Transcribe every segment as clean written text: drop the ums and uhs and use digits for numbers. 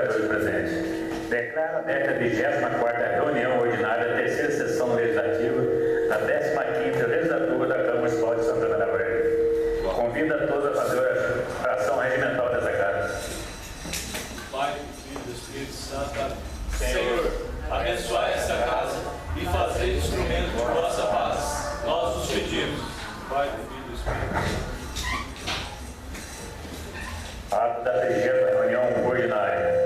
vereadores presentes. Declaro aberta a 24ª reunião ordinária da terceira sessão legislativa da 15ª legislatura da Câmara Municipal de Santana da Verde. Convido a todos a fazer a oração regimental dessa casa. Pai, Filho e Espírito Santo. Senhor, abençoai esta casa e fazei instrumento de vossa paz. Nós os pedimos. Pai, Filho e Espírito Santo. Ato da 30ª reunião ordinária.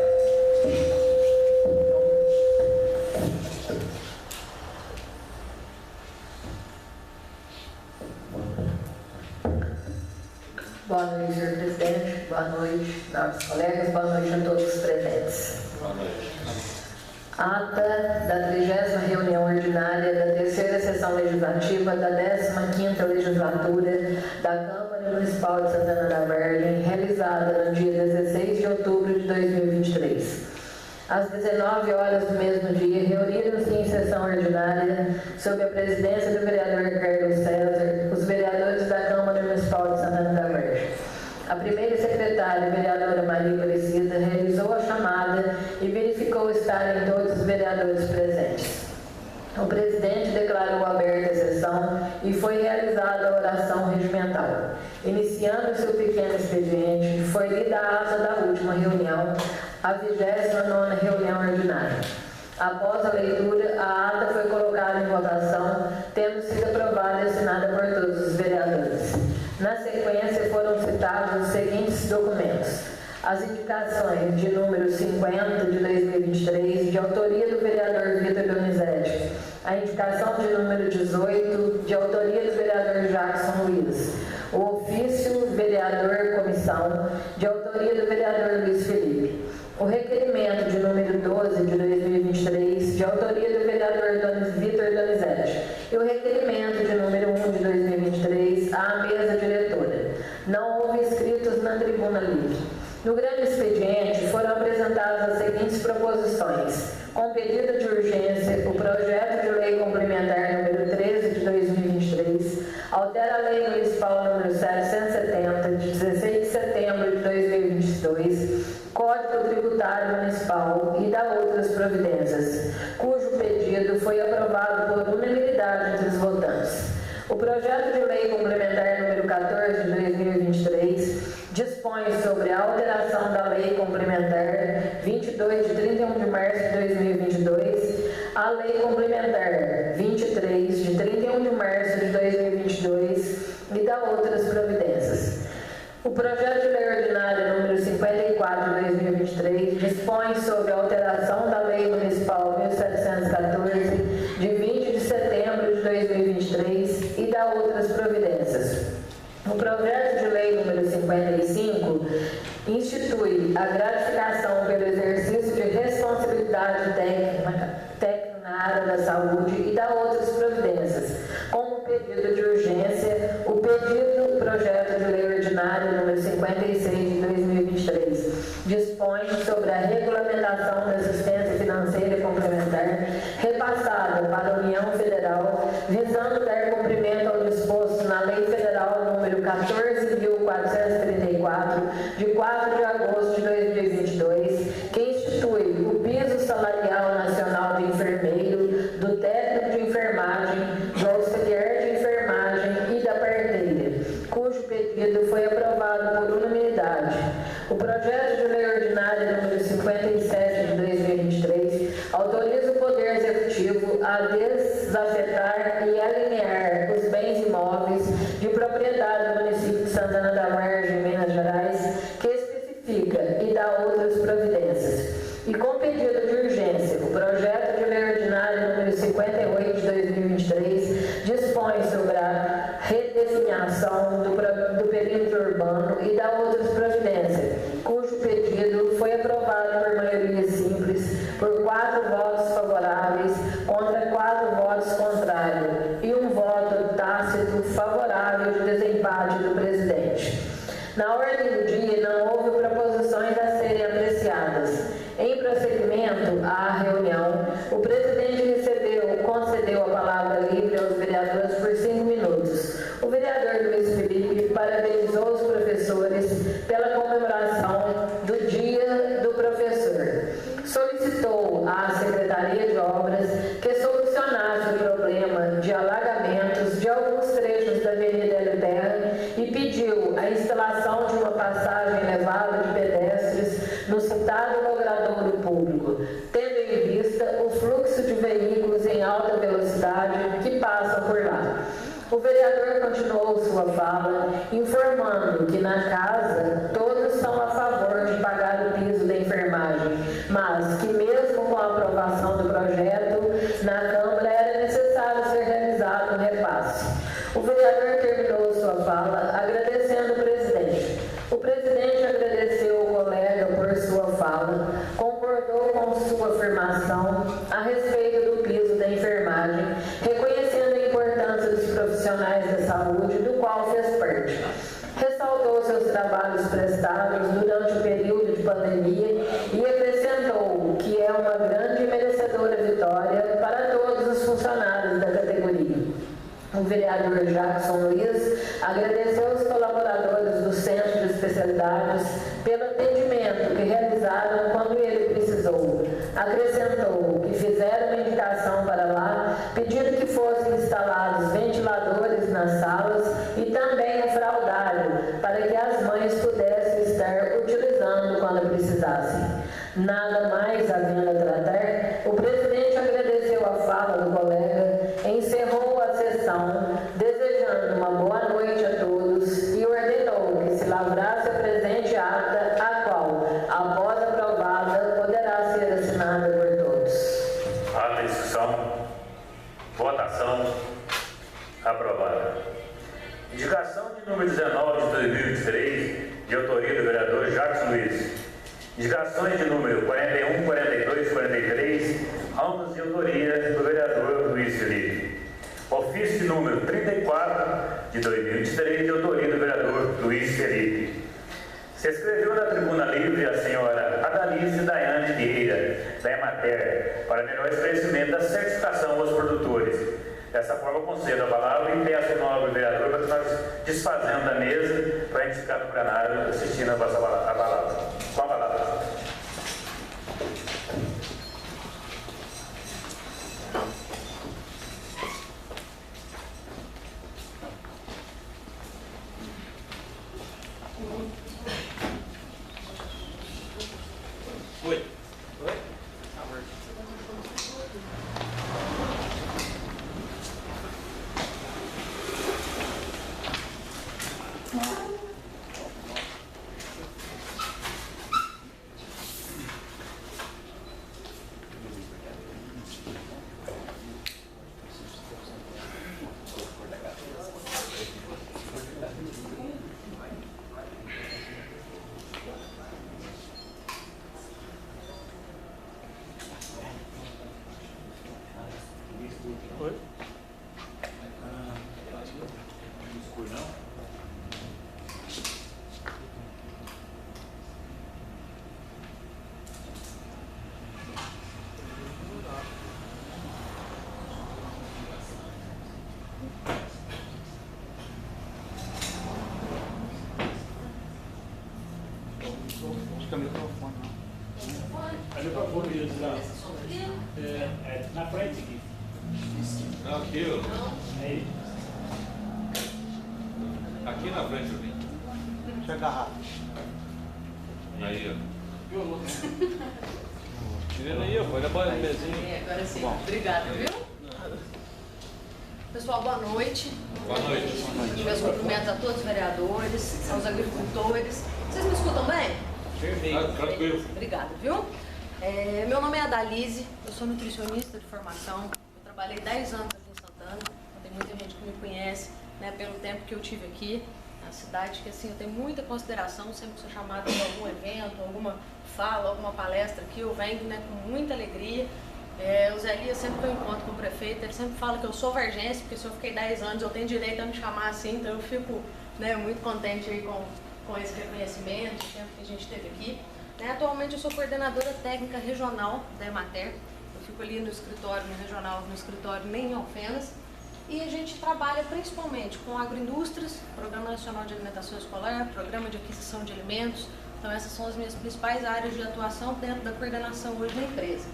Boa noite, senhor presidente. Boa noite, nobres colegas. Boa noite a todos os presentes. Boa noite. Ata da 30ª reunião ordinária da terceira sessão legislativa da 15ª legislatura da Câmara Municipal de Santana da Verde, realizada no dia 16 de outubro de 2023. Às 19 horas do mesmo dia, reuniram-se em sessão ordinária, sob a presidência do vereador Carlos César, os vereadores da Câmara Municipal de Santana da Verde. A primeira secretária, a vereadora Maria Aparecida, realizou a chamada e verificou estarem todos os vereadores presentes. O presidente declarou aberta a sessão e foi realizada a oração regimental. Iniciando-se o pequeno expediente, foi lida a ata da última reunião, a 29ª reunião ordinária. Após a leitura, a ata foi colocada em votação, tendo sido aprovada e assinada por todos os vereadores. Na sequência, foram citados os seguintes documentos: as indicações de número 50 de 2023, de autoria do vereador Vitor Donizete, a indicação de número 18, de autoria do vereador Jackson Luiz, o ofício vereador comissão, de autoria do vereador Luiz Felipe, o requerimento de número 12 de 2023, de autoria do vereador Vitor Donizete, e o requerimento de número 1 de 2023 à mesa diretora. Não houve inscritos na tribuna livre. No grande expediente foram apresentadas as seguintes proposições: com pedido de urgência, o projeto de lei complementar número 13 de 2023 altera a lei municipal número 770 de 16 de setembro de 2022, Código Tributário Municipal, e dá outras providências, cujo pedido foi aprovado por unanimidade entre os votantes. O projeto de lei complementar número 14 de 2023 dispõe sobre a alteração da lei complementar 22 de 31 de março de 2022, a lei complementar 23 de 31 de março de 2022 e dá outras providências. O projeto de lei ordinária número 54 de 2023 dispõe sobre a alteração da lei municipal 1714 de 20 de setembro de 2023 e dá outras providências. O projeto de lei número 55 institui a gratificação pelo exercício de responsabilidade técnica na área da saúde e dá outras providências, como o pedido de urgência, o pedido do projeto de lei ordinário número 56 de 2023 dispõe sobre a regulamentação da assistência financeira complementar repassada para a União Federal, visando dar cumprimento ao disposto na Lei Federal número 14.434, de 4 de agosto de 2022, que institui o piso salarial nacional do enfermeiro, do técnico de enfermagem, do auxiliar de enfermagem e da parteira, cujo pedido foi aprovado por unanimidade. O projeto de lei ordinária número 57 de 2023 autoriza o Poder Executivo a desafetar e alinear os bens imóveis de propriedade do município de Santana da Vargem, Minas Gerais, que especifica e dá outras providências. E com pedido de urgência, o projeto de lei ordinária número 58 de 2023 dispõe sobre a redefinição do perímetro urbano e dá outras providências, cujo pedido foi aprovado por maioria simples, por 4 votos favoráveis contra 4 votos contrários e um voto tácito favorável de desempate do presidente. Na ordem do dia não houve proposições a serem apreciadas. Em prosseguimento à reunião, o presidente concedeu a palavra livre aos vereadores por 5 minutos. O vereador Luiz Felipe parabenizou os professores pela comemoração do Dia do Professor. logradouro público, tendo em vista o fluxo de veículos em alta velocidade que passam por lá. O vereador continuou sua fala, informando que na casa todos são a favor de pagar o piso da enfermagem, mas que mesmo com a aprovação do projeto na Câmara era necessário ser realizado um repasse. O vereador terminou sua fala agradecendo o presidente. O presidente agradeceu o colega por sua fala, concordou com sua afirmação a respeito do piso da enfermagem, reconhecendo a importância dos profissionais da saúde, do qual fez parte. Ressaltou seus trabalhos prestados durante o período de pandemia e acrescentou que é uma grande e merecedora vitória para todos os funcionários da categoria. O vereador Jackson Luiz agradeceu aos colaboradores do Centro de Especialidades pelo atendimento que realizaram quando ele precisou. Acrescentou que fizeram uma indicação para lá, pedindo que fossem instalados ventiladores nas salas e também um fraldário, para que as mães pudessem estar utilizando quando precisassem. Nada mais havendo a tratar, o presidente agradeceu a fala do colega, encerrou a sessão, desejando uma boa noite a todos e ordenou que se lavrasse a presente ata, a qual, após aprovada, poderá ser assinada por todos. Ata em discussão. Votação. Aprovada. Indicação de número 19 de 2023, de autoria do vereador Jackson Luiz. Indicações de número 41, 42 e 43, ambas de autoria do vereador Luiz Felipe. Ofício de número 34 de 2023, de autoria do vereador Luiz Felipe. Se escreveu na tribuna livre a senhora Adalice Daiane Vieira, da Emater, para melhor esclarecimento da certificação aos produtores. Dessa forma, concedo a palavra e peço ao nobre vereador para que nós desfazendo da mesa para a gente ficar no plenário assistindo a palavra. Com a palavra. Oi. Na frente aqui. Aqui, ó. Aí. Aqui na frente, eu vim. Chega rápido. Aí, ó. Tirando aí, ó. Pode abaixar a mesinha. Agora sim. Obrigada, viu? Pessoal, boa noite. Boa noite. Meus cumprimentos a todos os vereadores, aos agricultores. Vocês me escutam bem? Tranquilo. Obrigada, viu? Meu nome é Adalice, eu sou nutricionista de formação. Eu trabalhei 10 anos aqui em Santana. Tem muita gente que me conhece, né, pelo tempo que eu tive aqui na cidade, que assim, eu tenho muita consideração, sempre que sou chamada para algum evento, alguma fala, alguma palestra aqui, eu venho, né, com muita alegria. O Zé Elias, sempre que eu encontro com o prefeito, ele sempre fala que eu sou vargense, porque se eu fiquei 10 anos eu tenho direito a me chamar assim, então eu fico, né, muito contente aí com esse reconhecimento, o tempo que a gente teve aqui. Atualmente eu sou coordenadora técnica regional da Emater, eu fico ali no escritório, no regional, no escritório em Alfenas, e a gente trabalha principalmente com agroindústrias, Programa Nacional de Alimentação Escolar, Programa de Aquisição de Alimentos, então essas são as minhas principais áreas de atuação dentro da coordenação hoje da empresa.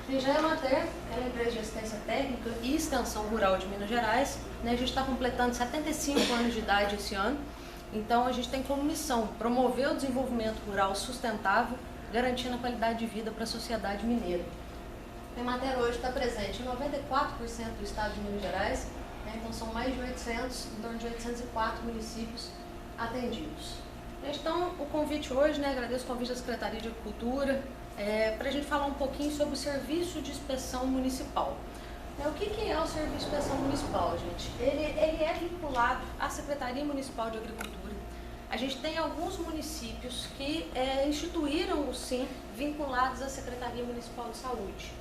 A Emater é a empresa de assistência técnica e extensão rural de Minas Gerais, a gente está completando 75 anos de idade esse ano. Então, a gente tem como missão promover o desenvolvimento rural sustentável garantindo a qualidade de vida para a sociedade mineira. A Emater hoje está presente em 94% do estado de Minas Gerais, né? Então são mais de 800, em torno de 804 municípios atendidos. Então, o convite hoje, né, agradeço o convite da Secretaria de Agricultura, para a gente falar um pouquinho sobre o Serviço de Inspeção Municipal. O que é o Serviço de Inspeção Municipal, gente? Ele é vinculado à Secretaria Municipal de Agricultura. A gente tem alguns municípios que instituíram o SIM vinculados à Secretaria Municipal de Saúde.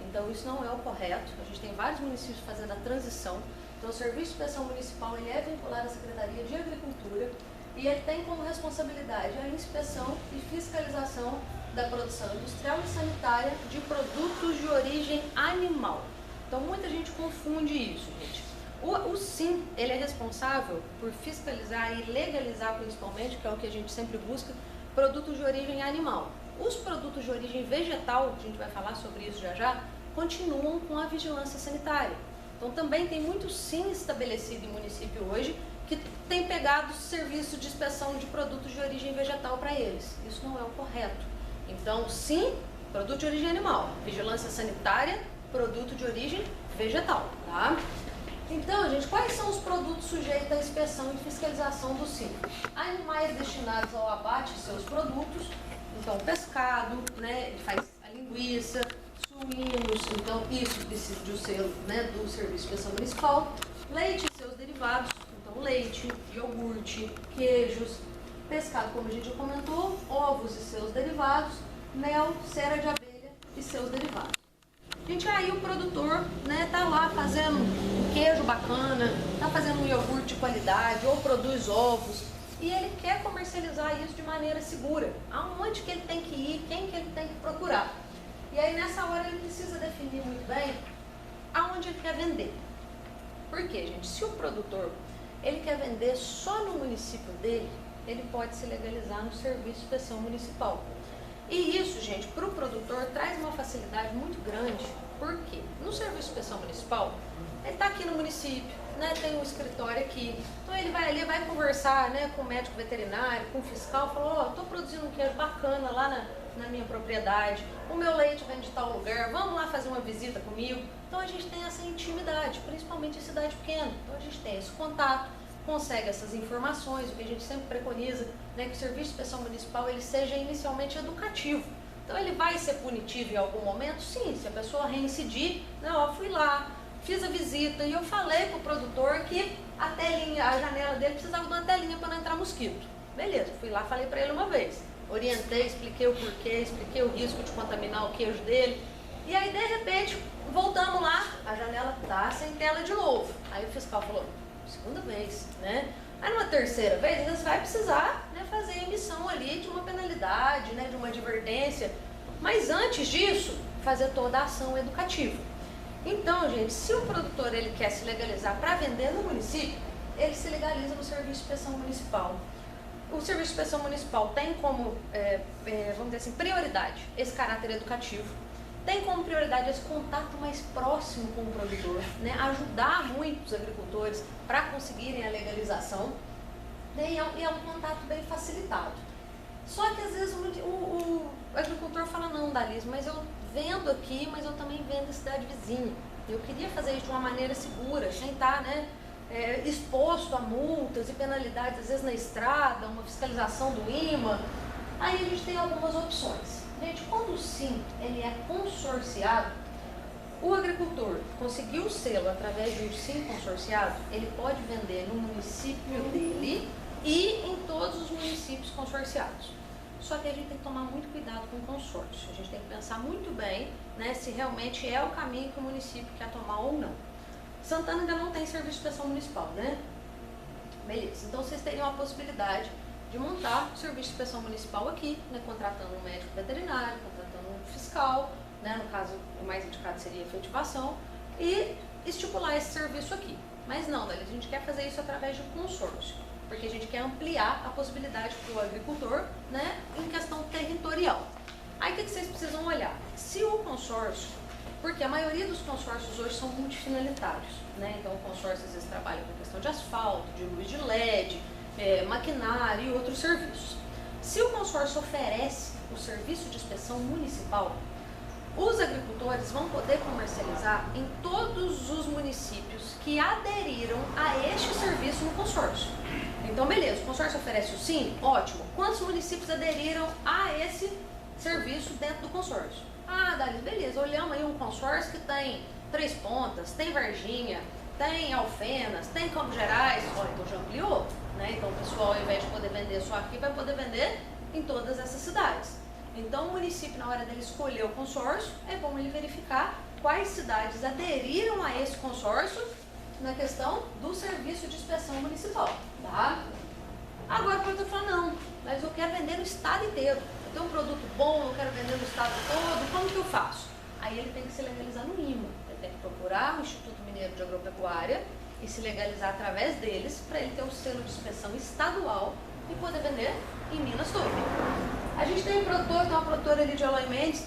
Então, isso não é o correto. A gente tem vários municípios fazendo a transição. Então, o Serviço de Inspeção Municipal ele é vinculado à Secretaria de Agricultura e ele tem como responsabilidade a inspeção e fiscalização da produção industrial e sanitária de produtos de origem animal. Então, muita gente confunde isso, gente. O SIM, ele é responsável por fiscalizar e legalizar, principalmente, que é o que a gente sempre busca, produtos de origem animal. Os produtos de origem vegetal, a gente vai falar sobre isso já, continuam com a vigilância sanitária. Então, também tem muito SIM estabelecido em município hoje, que tem pegado serviço de inspeção de produtos de origem vegetal para eles. Isso não é o correto. Então, sim, produto de origem animal, vigilância sanitária, produto de origem vegetal, tá? Então, gente, quais são os produtos sujeitos à inspeção e fiscalização do SIM? Animais destinados ao abate de seus produtos, então pescado, né, ele faz a linguiça, suínos, então isso precisa do selo, né, do Serviço de Inspeção Municipal, leite e seus derivados, então leite, iogurte, queijos, pescado, como a gente já comentou, ovos e seus derivados, mel, cera de abelha e seus derivados. Gente, aí o produtor, né, tá lá fazendo um queijo bacana, tá fazendo um iogurte de qualidade ou produz ovos e ele quer comercializar isso de maneira segura. Aonde que ele tem que ir, quem que ele tem que procurar. E aí nessa hora ele precisa definir muito bem aonde ele quer vender. Por quê, gente? Se o produtor ele quer vender só no município dele, ele pode se legalizar no Serviço de Inspeção Municipal. E isso, gente, para o produtor traz uma facilidade muito grande. Por quê? No Serviço de Inspeção Municipal, ele está aqui no município, né, tem um escritório aqui. Então ele vai ali, vai conversar, né, com o médico veterinário, com o fiscal, falou, ó, estou produzindo um queijo bacana lá na minha propriedade, o meu leite vem de tal lugar, vamos lá fazer uma visita comigo. Então a gente tem essa intimidade, principalmente em cidade pequena. Então a gente tem esse contato, consegue essas informações, o que a gente sempre preconiza, né, que o Serviço de Inspeção Municipal ele seja inicialmente educativo. Então ele vai ser punitivo em algum momento? Sim, se a pessoa reincidir, né, ó, fui lá, fiz a visita e eu falei para o produtor que a telinha, a janela dele precisava de uma telinha para não entrar mosquito. Beleza, fui lá, falei para ele uma vez, orientei, expliquei o porquê, expliquei o risco de contaminar o queijo dele. E aí, de repente, voltamos lá, a janela tá sem tela de novo. Aí o fiscal falou, segunda vez, né? Aí numa terceira vez, às vezes vai precisar, né, fazer a emissão ali de uma penalidade, né, de uma advertência. Mas antes disso, fazer toda a ação educativa. Então, gente, se o produtor ele quer se legalizar para vender no município, ele se legaliza no Serviço de Inspeção Municipal. O Serviço de Inspeção Municipal tem como, vamos dizer assim, prioridade esse caráter educativo. Tem como prioridade esse contato mais próximo com o produtor, né? Ajudar muito os agricultores para conseguirem a legalização, né? E é um contato bem facilitado. Só que às vezes o agricultor fala, não, Dalisa, mas eu vendo aqui, mas eu também vendo a cidade vizinha. Eu queria fazer isso de uma maneira segura, sem estar, né, exposto a multas e penalidades, às vezes na estrada, uma fiscalização do IMA. Aí a gente tem algumas opções. Gente, quando o SIM ele é consorciado, o agricultor conseguiu o selo através de um SIM consorciado, ele pode vender no município dele e em todos os municípios consorciados. Só que a gente tem que tomar muito cuidado com o consórcio. A gente tem que pensar muito bem, né, se realmente é o caminho que o município quer tomar ou não. Santana ainda não tem Serviço de Inspeção Municipal, né? Beleza, então vocês teriam a possibilidade de montar o Serviço de Inspeção Municipal aqui, né, contratando um médico veterinário, contratando um fiscal, né, no caso o mais indicado seria a efetivação, e estipular esse serviço aqui. Mas não, Dalisa, a gente quer fazer isso através de consórcio, porque a gente quer ampliar a possibilidade para o agricultor, né, em questão territorial. Aí o que vocês precisam olhar? Se o consórcio, porque a maioria dos consórcios hoje são multifinalitários, né, então o consórcio às vezes trabalha com questão de asfalto, de luz de LED, maquinário e outros serviços. Se o consórcio oferece o serviço de inspeção municipal, os agricultores vão poder comercializar em todos os municípios que aderiram a este serviço no consórcio. Então, beleza, o consórcio oferece o sim? Ótimo. Quantos municípios aderiram a esse serviço dentro do consórcio? Ah, Dalis, beleza, olhamos aí um consórcio que tem Três Pontas, tem Varginha, tem Alfenas, tem Campos Gerais, ó, então já ampliou, né? Então o pessoal, ao invés de poder vender só aqui, vai poder vender em todas essas cidades. Então o município, na hora dele escolher o consórcio, é bom ele verificar quais cidades aderiram a esse consórcio na questão do serviço de inspeção municipal, tá? Agora o produtor fala, não, mas eu quero vender no estado inteiro. Eu tenho um produto bom, eu quero vender no estado todo, como que eu faço? Aí ele tem que se legalizar no IMA, ele tem que procurar o Instituto Mineiro de Agropecuária e se legalizar através deles para ele ter o selo de inspeção estadual e poder vender em Minas todo. A gente tem um produtor, tem uma produtora ali de Eloy Mendes,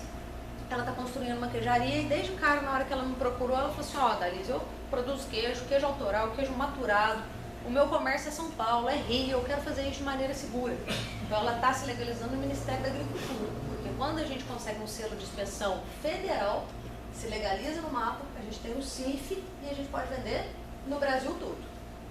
ela está construindo uma queijaria e desde cara, na hora que ela me procurou, ela falou assim, ó, Dalis, eu produzo queijo autoral, queijo maturado, o meu comércio é São Paulo, é Rio, eu quero fazer isso de maneira segura. Então ela está se legalizando no Ministério da Agricultura, porque quando a gente consegue um selo de inspeção federal, se legaliza no mapa, a gente tem o CIF e a gente pode vender no Brasil todo.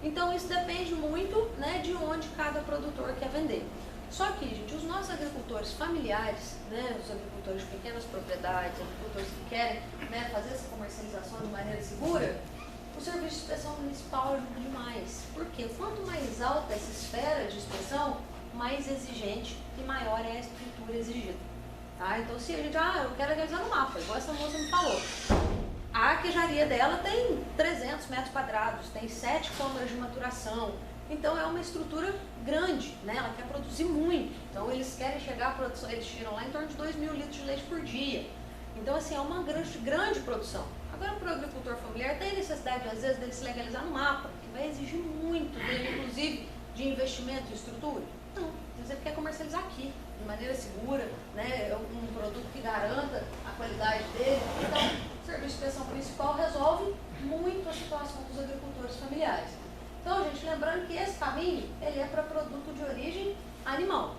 Então isso depende muito, né, de onde cada produtor quer vender. Só que, gente, os nossos agricultores familiares, né, os agricultores de pequenas propriedades, agricultores que querem, né, fazer essa comercialização de maneira segura, o serviço de inspeção municipal ajuda demais. Porque quanto mais alta essa esfera de inspeção, mais exigente e maior é a estrutura exigida. Tá? Então, se a gente, eu quero legalizar no mapa, igual essa moça me falou. A queijaria dela tem 300 metros quadrados, tem 7 câmaras de maturação. Então, é uma estrutura grande, né? Ela quer produzir muito. Então, eles querem chegar à produção, eles tiram lá em torno de 2.000 litros de leite por dia. Então, assim, é uma grande produção. Agora, para o agricultor familiar, tem necessidade, às vezes, dele se legalizar no mapa, que vai exigir muito dele, inclusive, de investimento em estrutura. Não, às vezes ele quer comercializar aqui, de maneira segura, né? Um produto que garanta a qualidade dele. Então, o serviço de inspeção municipal resolve muito a situação dos agricultores familiares. Então, gente, lembrando que esse caminho, ele é para produto de origem animal.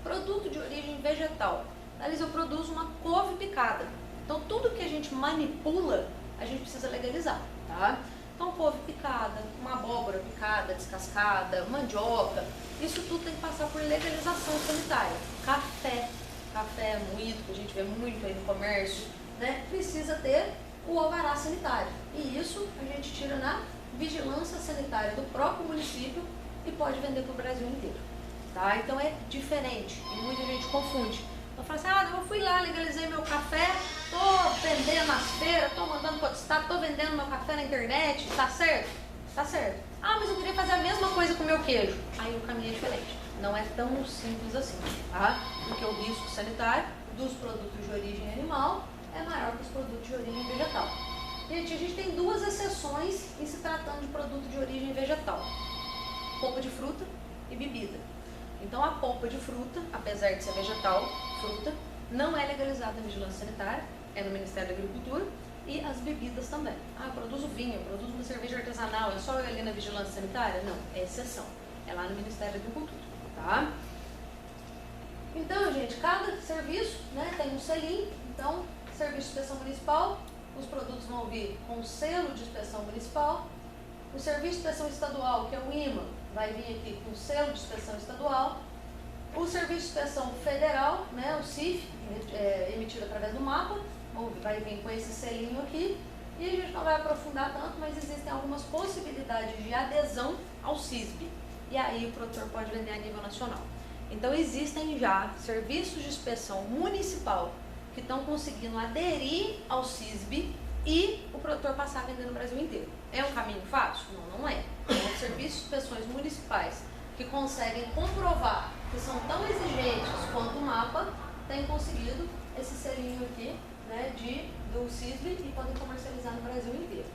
Produto de origem vegetal. Dalis, eu produzo uma couve picada. Então, tudo que a gente manipula, a gente precisa legalizar, tá? Então, couve picada, uma abóbora picada, descascada, mandioca, isso tudo tem que passar por legalização sanitária. Café moído, que a gente vê muito aí no comércio, né? Precisa ter o alvará sanitário. E isso a gente tira na vigilância sanitária do próprio município e pode vender para o Brasil inteiro, tá? Então, é diferente e muita gente confunde. Eu falo assim, eu fui lá, legalizei meu café, tô vendendo nas feiras, tô mandando para outro estado, tô vendendo meu café na internet, tá certo? Tá certo. Mas eu queria fazer a mesma coisa com o meu queijo. Aí o caminho é diferente. Não é tão simples assim, tá? Porque o risco sanitário dos produtos de origem animal é maior que os produtos de origem vegetal. Gente, a gente tem 2 exceções em se tratando de produto de origem vegetal. Polpa de fruta e bebida. Então, a polpa de fruta, apesar de ser vegetal, fruta, não é legalizada na vigilância sanitária, é no Ministério da Agricultura, e as bebidas também. Eu produzo vinho, eu produzo uma cerveja artesanal, é só eu ali na vigilância sanitária? Não, é exceção, é lá no Ministério da Agricultura, tá? Então, gente, cada serviço, né, tem um selinho. Então, serviço de inspeção municipal, os produtos vão vir com selo de inspeção municipal. O serviço de inspeção estadual, que é o IMA, vai vir aqui com selo de inspeção estadual. O serviço de inspeção federal, né, o CIF, emitido através do mapa, vai vir com esse selinho aqui. E a gente não vai aprofundar tanto, mas existem algumas possibilidades de adesão ao CISB. E aí o produtor pode vender a nível nacional. Então existem já serviços de inspeção municipal que estão conseguindo aderir ao CISB e o produtor passar a vender no Brasil inteiro. É um caminho fácil? Não é. São serviços de inspeções municipais que conseguem comprovar que são tão exigentes quanto o mapa, têm conseguido esse selinho aqui, né, do CISB e podem comercializar no Brasil inteiro.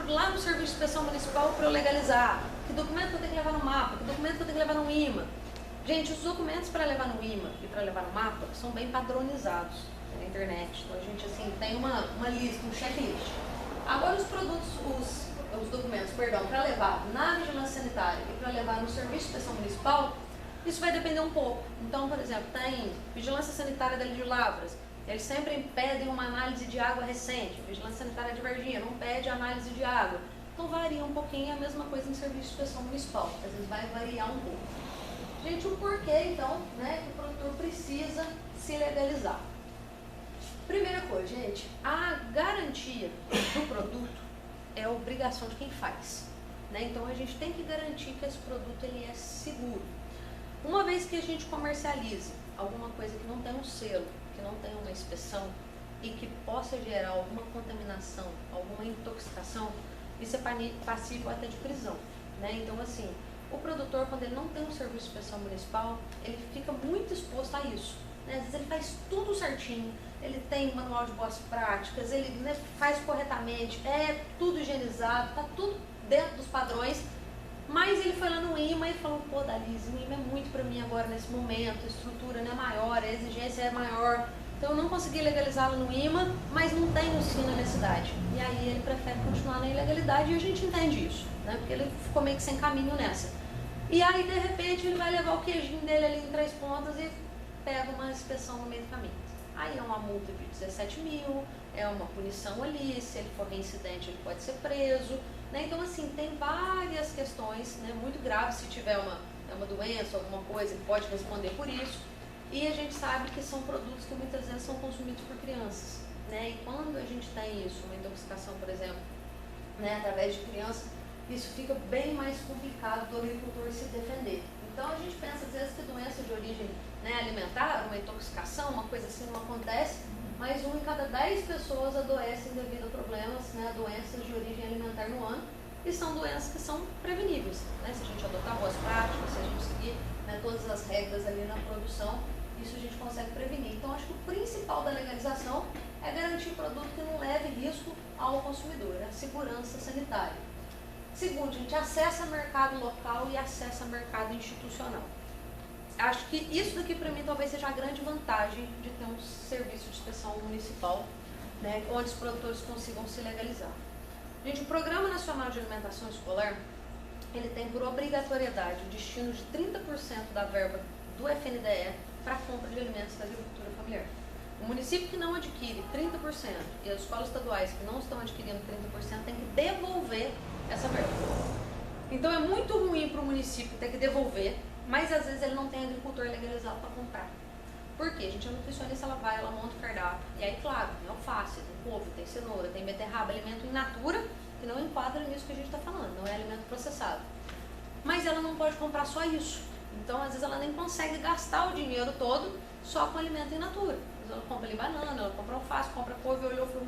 Lá no serviço de inspeção municipal, para eu legalizar, que documento que eu tenho que levar no mapa, que documento que eu tenho que levar no IMA. Gente, os documentos para levar no IMA e para levar no mapa são bem padronizados na internet. Então a gente assim tem uma lista, um checklist. Agora os documentos, para levar na vigilância sanitária e para levar no serviço de inspeção municipal, Isso vai depender um pouco. Então, por exemplo, tem Vigilância Sanitária da Ilha de Lavras, eles sempre pedem uma análise de água recente. Vigilância Sanitária de Varginha não pede análise de água. Então varia um pouquinho, a mesma coisa em serviço de inspeção municipal, às vezes vai variar um pouco. Gente, o porquê então, né, que o produtor precisa se legalizar? Primeira coisa, gente, a garantia do produto é a obrigação de quem faz, né? Então a gente tem que garantir que esse produto ele é seguro. Uma vez que a gente comercialize alguma coisa que não tem um selo, que não tem uma inspeção e que possa gerar alguma contaminação, alguma intoxicação, isso é passível até de prisão, né? Então, assim, o produtor, quando ele não tem um serviço de inspeção municipal, ele fica muito exposto a isso, né? Às vezes ele faz tudo certinho, ele tem manual de boas práticas, ele, né, faz corretamente, é tudo higienizado, tá tudo dentro dos padrões, mas ele foi lá no IMA e falou, pô, Dalise, o IMA é muito para mim agora nesse momento, a estrutura não é maior, a exigência é maior. Então eu não consegui legalizá-lo no IMA, mas não tem o SIM na minha cidade. E aí ele prefere continuar na ilegalidade e a gente entende isso, né? Porque ele ficou meio que sem caminho nessa. E aí, de repente, ele vai levar o queijinho dele ali em 3 pontas e pega uma inspeção no meio do caminho. Aí é uma multa de 17 mil, é uma punição ali, se ele for reincidente ele pode ser preso, né? Então assim, tem várias questões, né, muito graves, se tiver uma doença, alguma coisa, ele pode responder por isso. E a gente sabe que são produtos que muitas vezes são consumidos por crianças, né? E quando a gente tem isso, uma intoxicação, por exemplo, né, através de criança, isso fica bem mais complicado do agricultor se defender. Então a gente pensa às vezes que doença de origem, né, alimentar, uma intoxicação, uma coisa assim não acontece, mas 1 em cada 10 pessoas adoecem devido a problemas, né, doenças de origem alimentar no ano, e são doenças que são preveníveis, né? Se a gente adotar boas práticas, se a gente seguir, né, todas as regras ali na produção, isso a gente consegue prevenir. Então acho que o principal da legalização é garantir produto que não leve risco ao consumidor, a segurança sanitária. Segundo, a gente acessa mercado local e acessa mercado institucional. Acho que isso daqui para mim talvez seja a grande vantagem de ter um serviço de inspeção municipal, né, onde os produtores consigam se legalizar. Gente, o Programa Nacional de Alimentação Escolar, ele tem por obrigatoriedade o destino de 30% da verba do FNDE para a compra de alimentos da agricultura familiar. O município que não adquire 30% e as escolas estaduais que não estão adquirindo 30% tem que devolver essa verba. Então é muito ruim para o município ter que devolver, mas às vezes ele não tem agricultor legalizado para comprar. Por quê? A gente é nutricionista, ela vai, ela monta o cardápio. E aí, claro, tem alface, tem couve, tem cenoura, tem beterraba, alimento in natura, que não enquadra nisso que a gente está falando, não é alimento processado. Mas ela não pode comprar só isso. Então, às vezes, ela nem consegue gastar o dinheiro todo só com alimento in natura. Às vezes ela compra ali banana, ela compra alface, compra couve, olhou e falou,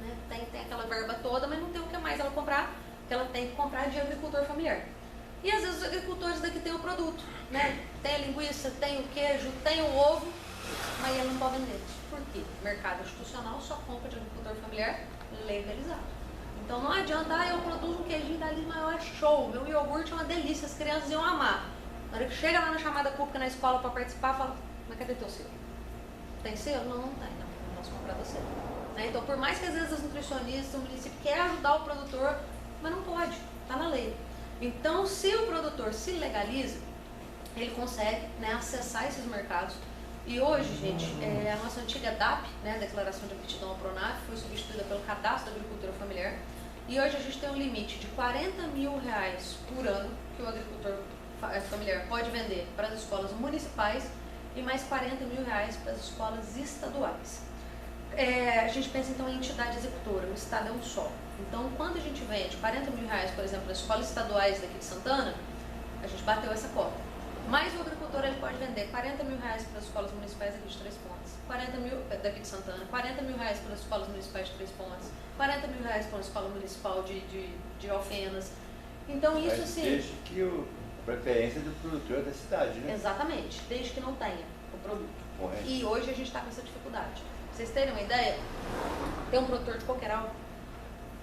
né, tem aquela verba toda, mas não tem o que mais ela comprar, que ela tem que comprar de agricultor familiar. E às vezes os agricultores daqui têm o produto, né? Tem a linguiça, tem o queijo, tem o ovo, mas ele não pode vender. Por quê? Mercado institucional só compra de agricultor familiar legalizado. Então não adianta, eu produzo um queijinho dali maior, show, meu iogurte é uma delícia, as crianças iam amar. Na hora que chega lá na chamada pública na escola para participar, fala, mas cadê teu selo? Tem selo? Não, não tem, não posso comprar do selo. Né? Então por mais que às vezes as nutricionistas, o município quer ajudar o produtor, mas não pode, está na lei. Então, se o produtor se legaliza, ele consegue, né, acessar esses mercados. E hoje, gente, a nossa antiga DAP, né, Declaração de Aptidão ao PRONAF, foi substituída pelo Cadastro da Agricultura Familiar. E hoje a gente tem um limite de R$40 mil por ano que o agricultor familiar pode vender para as escolas municipais e mais R$40 mil para as escolas estaduais. A gente pensa então em entidade executora, o Estado é um só. Então, quando a gente vende R$40 mil, por exemplo, nas escolas estaduais daqui de Santana, a gente bateu essa cota. Mas o agricultor ele pode vender R$40 mil para as escolas municipais daqui de 3 Pontos, 40 mil daqui de Santana, R$40 mil para as escolas municipais de 3 Pontos, R$40 mil para a escola municipal de Alfenas. Então, isso assim. Desde que a preferência do produtor da cidade, né? Exatamente, desde que não tenha o produto. Correto. E hoje a gente está com essa dificuldade. Pra vocês terem uma ideia, tem um produtor de Coqueiral.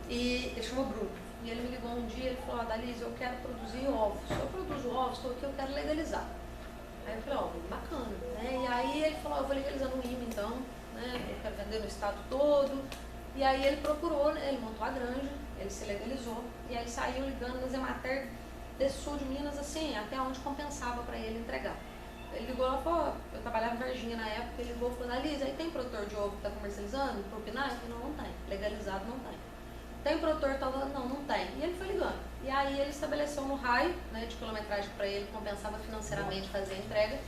E ele chama Bruno. E ele me ligou um dia e ele falou, Dalise, eu quero produzir ovos. Se eu produzo ovos, estou aqui, eu quero legalizar. Aí eu falei, bacana. Né? E aí ele falou, eu vou legalizar no IMA então, né? Eu quero vender no estado todo. E aí ele procurou, né? Ele montou a granja, ele se legalizou. E aí saiu ligando nas Emater desse sul de Minas, assim, até onde compensava para ele entregar. Ele ligou lá e falou, eu trabalhava em Varginha na época, ele ligou e falou, Analisa, aí tem produtor de ovo que está comercializando por PNAE? Eu falei, não tem, legalizado não tem. Tem produtor que está falando, não tem. E ele foi ligando. E aí ele estabeleceu no raio, né, de quilometragem para ele, compensava financeiramente fazer a entrega.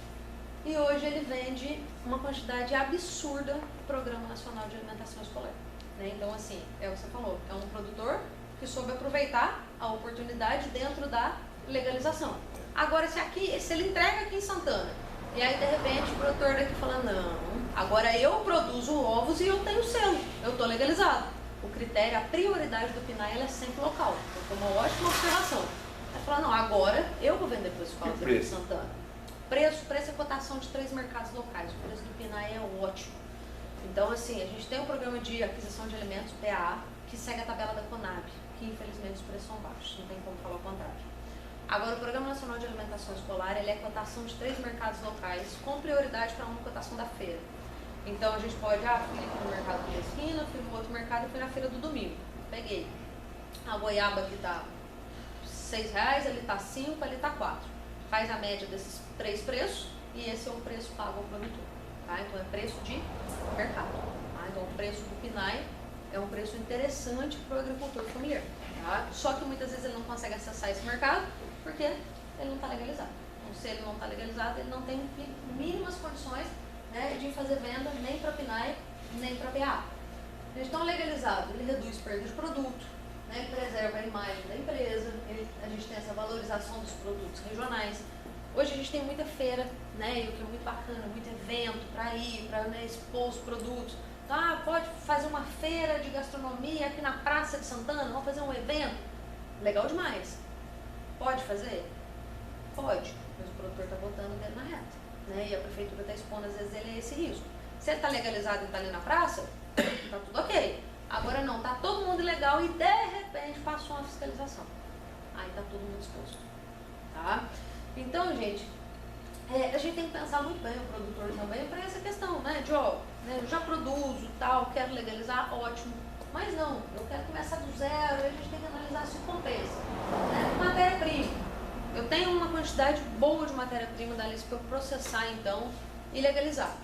E hoje ele vende uma quantidade absurda do Programa Nacional de Alimentação Escolar. Né? Então, assim, é o que você falou, é um produtor que soube aproveitar a oportunidade dentro da legalização. Agora, se ele entrega aqui em Santana, e aí de repente o produtor daqui fala, não, agora eu produzo ovos e eu tenho selo, eu estou legalizado. O critério, a prioridade do PNAE, ela é sempre local. Foi uma ótima observação. Ele fala, não, agora eu vou vender para os escolas aqui em Santana. Preço é cotação de 3 mercados locais. O preço do PNAE é ótimo. Então, assim, a gente tem um programa de aquisição de alimentos, PAA, que segue a tabela da Conab, que infelizmente os preços são baixos, não tem como falar o contrário. Agora, o Programa Nacional de Alimentação Escolar, ele é cotação de 3 mercados locais, com prioridade para uma cotação da feira. Então, a gente pode, fui no mercado da esquina, fui no outro mercado e fui na feira do domingo. Peguei. A goiaba aqui está R$6, ali está 5, ali está 4. Faz a média desses 3 preços e esse é o preço pago ao produtor. Tá? Então, é preço de mercado. Tá? Então, o preço do PNAE é um preço interessante para o agricultor familiar. Tá? Só que muitas vezes ele não consegue acessar esse mercado porque ele não está legalizado. Então, se ele não está legalizado, ele não tem mínimas condições, né, de fazer venda nem para PNAE, nem para PA. Então, legalizado, ele reduz perda de produto, né, ele preserva a imagem da empresa, a gente tem essa valorização dos produtos regionais. Hoje a gente tem muita feira, né, e o que é muito bacana, muito evento para ir, para, né, expor os produtos. Pode fazer uma feira de gastronomia aqui na Praça de Santana, vamos fazer um evento. Legal demais. Pode fazer? Pode, mas o produtor está botando dele na reta. Né? E a prefeitura está expondo, às vezes, ele a esse risco. Se ele está legalizado e está ali na praça, está tudo ok. Agora não, está todo mundo ilegal e, de repente, passou uma fiscalização. Aí está todo mundo exposto. Tá? Então, gente, a gente tem que pensar muito bem, o produtor também, para essa questão, né? De, né, eu já produzo, tal, quero legalizar, ótimo. Mas não, eu quero começar do zero, e a gente tem que analisar se compensa. Né? Matéria-prima. Eu tenho uma quantidade boa de matéria-prima da lista para eu processar, então, e legalizar.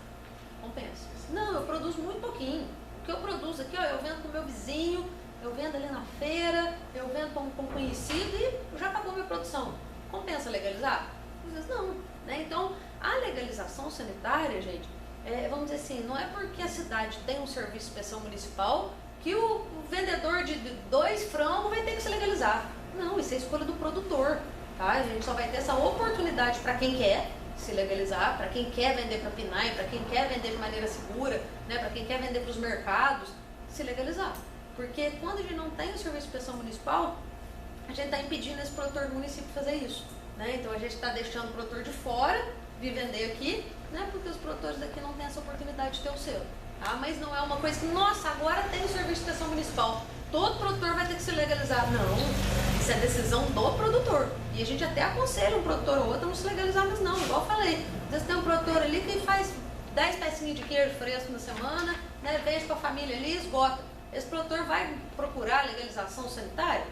Compensa. Não, eu produzo muito pouquinho. O que eu produzo aqui, eu vendo com o meu vizinho, eu vendo ali na feira, eu vendo com um conhecido e já acabou minha produção. Compensa legalizar? Às vezes não. Né? Então, a legalização sanitária, gente, vamos dizer assim, não é porque a cidade tem um serviço de inspeção municipal que o vendedor de 2 frangos vai ter que se legalizar. Não, isso é escolha do produtor. Tá? A gente só vai ter essa oportunidade para quem quer se legalizar, para quem quer vender para PNAE, para quem quer vender de maneira segura, né? Para quem quer vender para os mercados, se legalizar. Porque quando a gente não tem o serviço de inspeção municipal, a gente está impedindo esse produtor do município fazer isso. Né? Então a gente está deixando o produtor de fora de vender aqui, né? Porque os produtores daqui não têm essa oportunidade de ter o selo. Tá? Mas não é uma coisa que, nossa, agora tem o serviço de inspeção municipal, todo produtor vai ter que se legalizar. Não, isso é decisão do produtor. E a gente até aconselha um produtor ou outro a não se legalizar, mas não, igual eu falei. Às vezes tem um produtor ali que faz 10 pecinhas de queijo fresco na semana, né? Vende para a família ali e esgota. Esse produtor vai procurar legalização sanitária?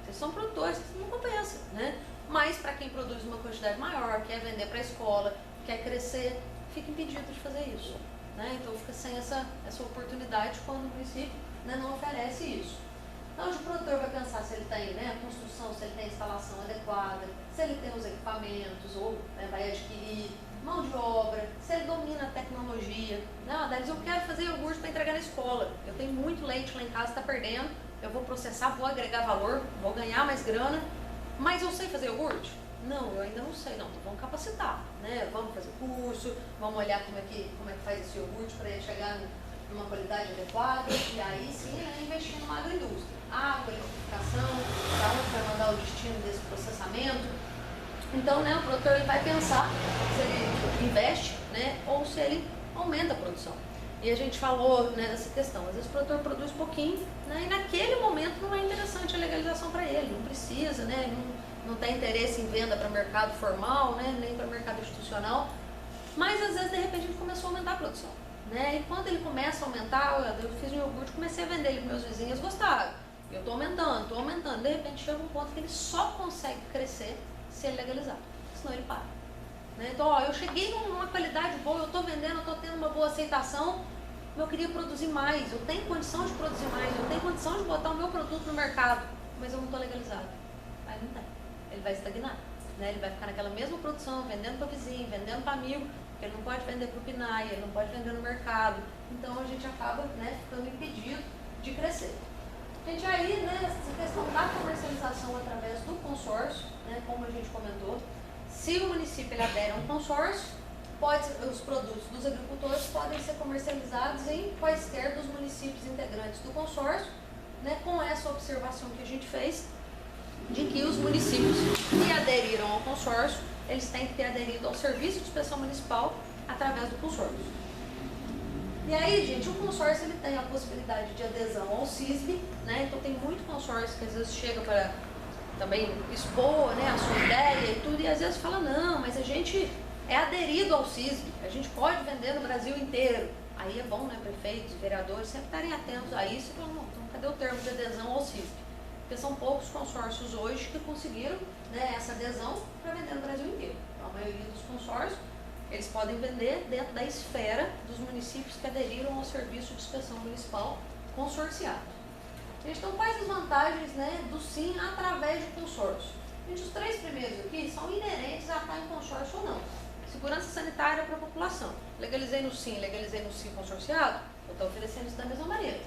Vocês são produtores, não compensa, né? Mas para quem produz uma quantidade maior, quer vender para a escola, quer crescer, fica impedido de fazer isso. Né? Então fica sem essa oportunidade quando o município, né, não oferece isso. Então o produtor vai pensar se ele tem, né, a construção, se ele tem a instalação adequada, se ele tem os equipamentos ou, né, vai adquirir mão de obra, se ele domina a tecnologia. Não, Dalis, eu quero fazer iogurte para entregar na escola. Eu tenho muito leite lá em casa, está perdendo, eu vou processar, vou agregar valor, vou ganhar mais grana, mas eu sei fazer iogurte? Não, eu ainda não sei, não. Então vamos capacitar, né? Vamos fazer curso, vamos olhar como é que faz esse iogurte para ele chegar numa qualidade adequada, e aí sim investir numa agroindústria. Água, eletrificação, para onde vai mandar o destino desse processamento. Então, né, o produtor ele vai pensar se ele investe, né, ou se ele aumenta a produção. E a gente falou, né, dessa questão. Às vezes o produtor produz pouquinho, né, e naquele momento não é interessante a legalização para ele, não precisa, né, não tem interesse em venda para mercado formal, né, nem para mercado institucional, mas às vezes de repente ele começou a aumentar a produção, né, e quando ele começa a aumentar, eu fiz um iogurte, comecei a vender ele para meus vizinhos, gostaram, Eu estou aumentando. De repente chega um ponto que ele só consegue crescer se ele legalizar, senão ele para. Né? Então, ó, eu cheguei numa qualidade boa, eu estou vendendo, eu estou tendo uma boa aceitação, eu queria produzir mais, eu tenho condição de produzir mais, eu tenho condição de botar o meu produto no mercado, mas eu não estou legalizado. Aí não tem. Ele vai estagnar. Né? Ele vai ficar naquela mesma produção, vendendo para vizinho, vendendo para amigo, porque ele não pode vender para o PNAE, ele não pode vender no mercado. Então a gente acaba, né, ficando impedido de crescer. Gente, aí, né, essa questão da comercialização através do consórcio, né, como a gente comentou, se o município ele adere a um consórcio, os produtos dos agricultores podem ser comercializados em quaisquer dos municípios integrantes do consórcio, né, com essa observação que a gente fez, de que os municípios que aderiram ao consórcio, eles têm que ter aderido ao serviço de inspeção municipal através do consórcio. E aí, gente, o consórcio ele tem a possibilidade de adesão ao CISB, né? Então tem muito consórcio que às vezes chega para também expor, né, a sua ideia e tudo, e às vezes fala, não, mas a gente é aderido ao CISB, a gente pode vender no Brasil inteiro. Aí é bom, né, prefeitos, vereadores sempre estarem atentos a isso e falar, não, então cadê o termo de adesão ao CISB? Porque são poucos consórcios hoje que conseguiram, né, essa adesão para vender no Brasil inteiro. Então, a maioria dos consórcios, eles podem vender dentro da esfera dos municípios que aderiram ao serviço de inspeção municipal consorciado. Então, quais as vantagens, né, do SIM através de consórcio? Gente, os 3 primeiros aqui são inerentes a estar em consórcio ou não. Segurança sanitária para a população. Legalizei no SIM consorciado, eu estou oferecendo isso da mesma maneira.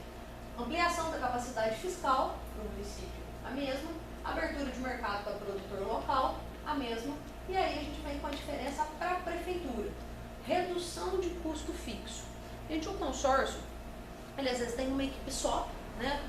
Ampliação da capacidade fiscal para o município, a mesma. Abertura de mercado para o produtor local, a mesma. E aí a gente vem com a diferença para a prefeitura. Redução de custo fixo. Gente, o consórcio, ele às vezes tem uma equipe só, né?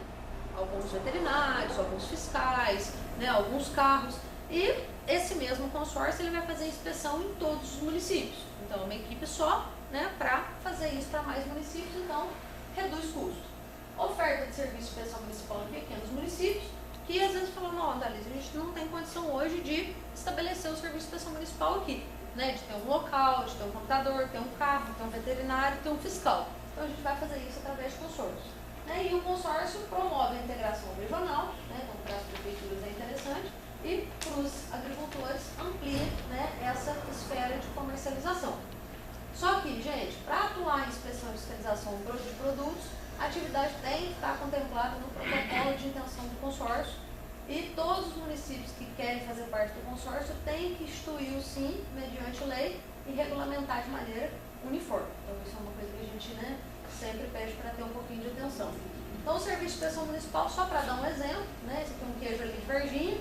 Alguns veterinários, alguns fiscais, né? Alguns carros. E esse mesmo consórcio, ele vai fazer inspeção em todos os municípios. Então, é uma equipe só, né? Para fazer isso para mais municípios, então reduz custo. Oferta de serviço de inspeção municipal em pequenos municípios, que às vezes falam, não, Andalise, a gente não tem condição hoje de estabelecer o serviço de inspeção municipal aqui, né? De ter um local, de ter um computador, ter um carro, ter um veterinário, ter um fiscal. Então a gente vai fazer isso através de consórcio. Né? E o consórcio promove a integração regional, né? Então para as prefeituras é interessante, e para os agricultores amplia, né, essa esfera de comercialização. Só que, gente, para atuar em inspeção e fiscalização de produtos, a atividade tem que estar contemplada no protocolo de intenção do consórcio e todos os municípios que querem fazer parte do consórcio têm que instituir o SIM mediante lei e regulamentar de maneira uniforme. Então isso é uma coisa que a gente, né, sempre pede para ter um pouquinho de atenção. Então o Serviço de Inspeção Municipal, só para dar um exemplo, né, esse aqui é um queijo ali de Varginha,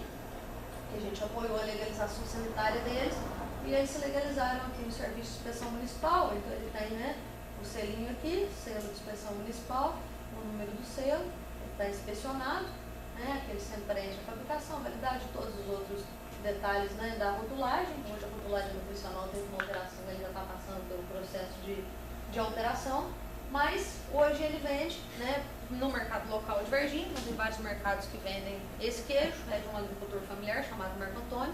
que a gente apoiou a legalização sanitária deles, e aí se legalizaram aqui no Serviço de Inspeção Municipal, então ele tem, né, o selinho aqui, selo de inspeção municipal, o número do selo, ele está inspecionado, né, aquele sempre preenche a fabricação, a validade, todos os outros detalhes, né, da rotulagem. Hoje a rotulagem nutricional teve uma alteração, ele já está passando pelo processo de alteração, mas hoje ele vende, né, no mercado local de Varginha, mas tem vários mercados que vendem esse queijo, é de um agricultor familiar chamado Marco Antônio.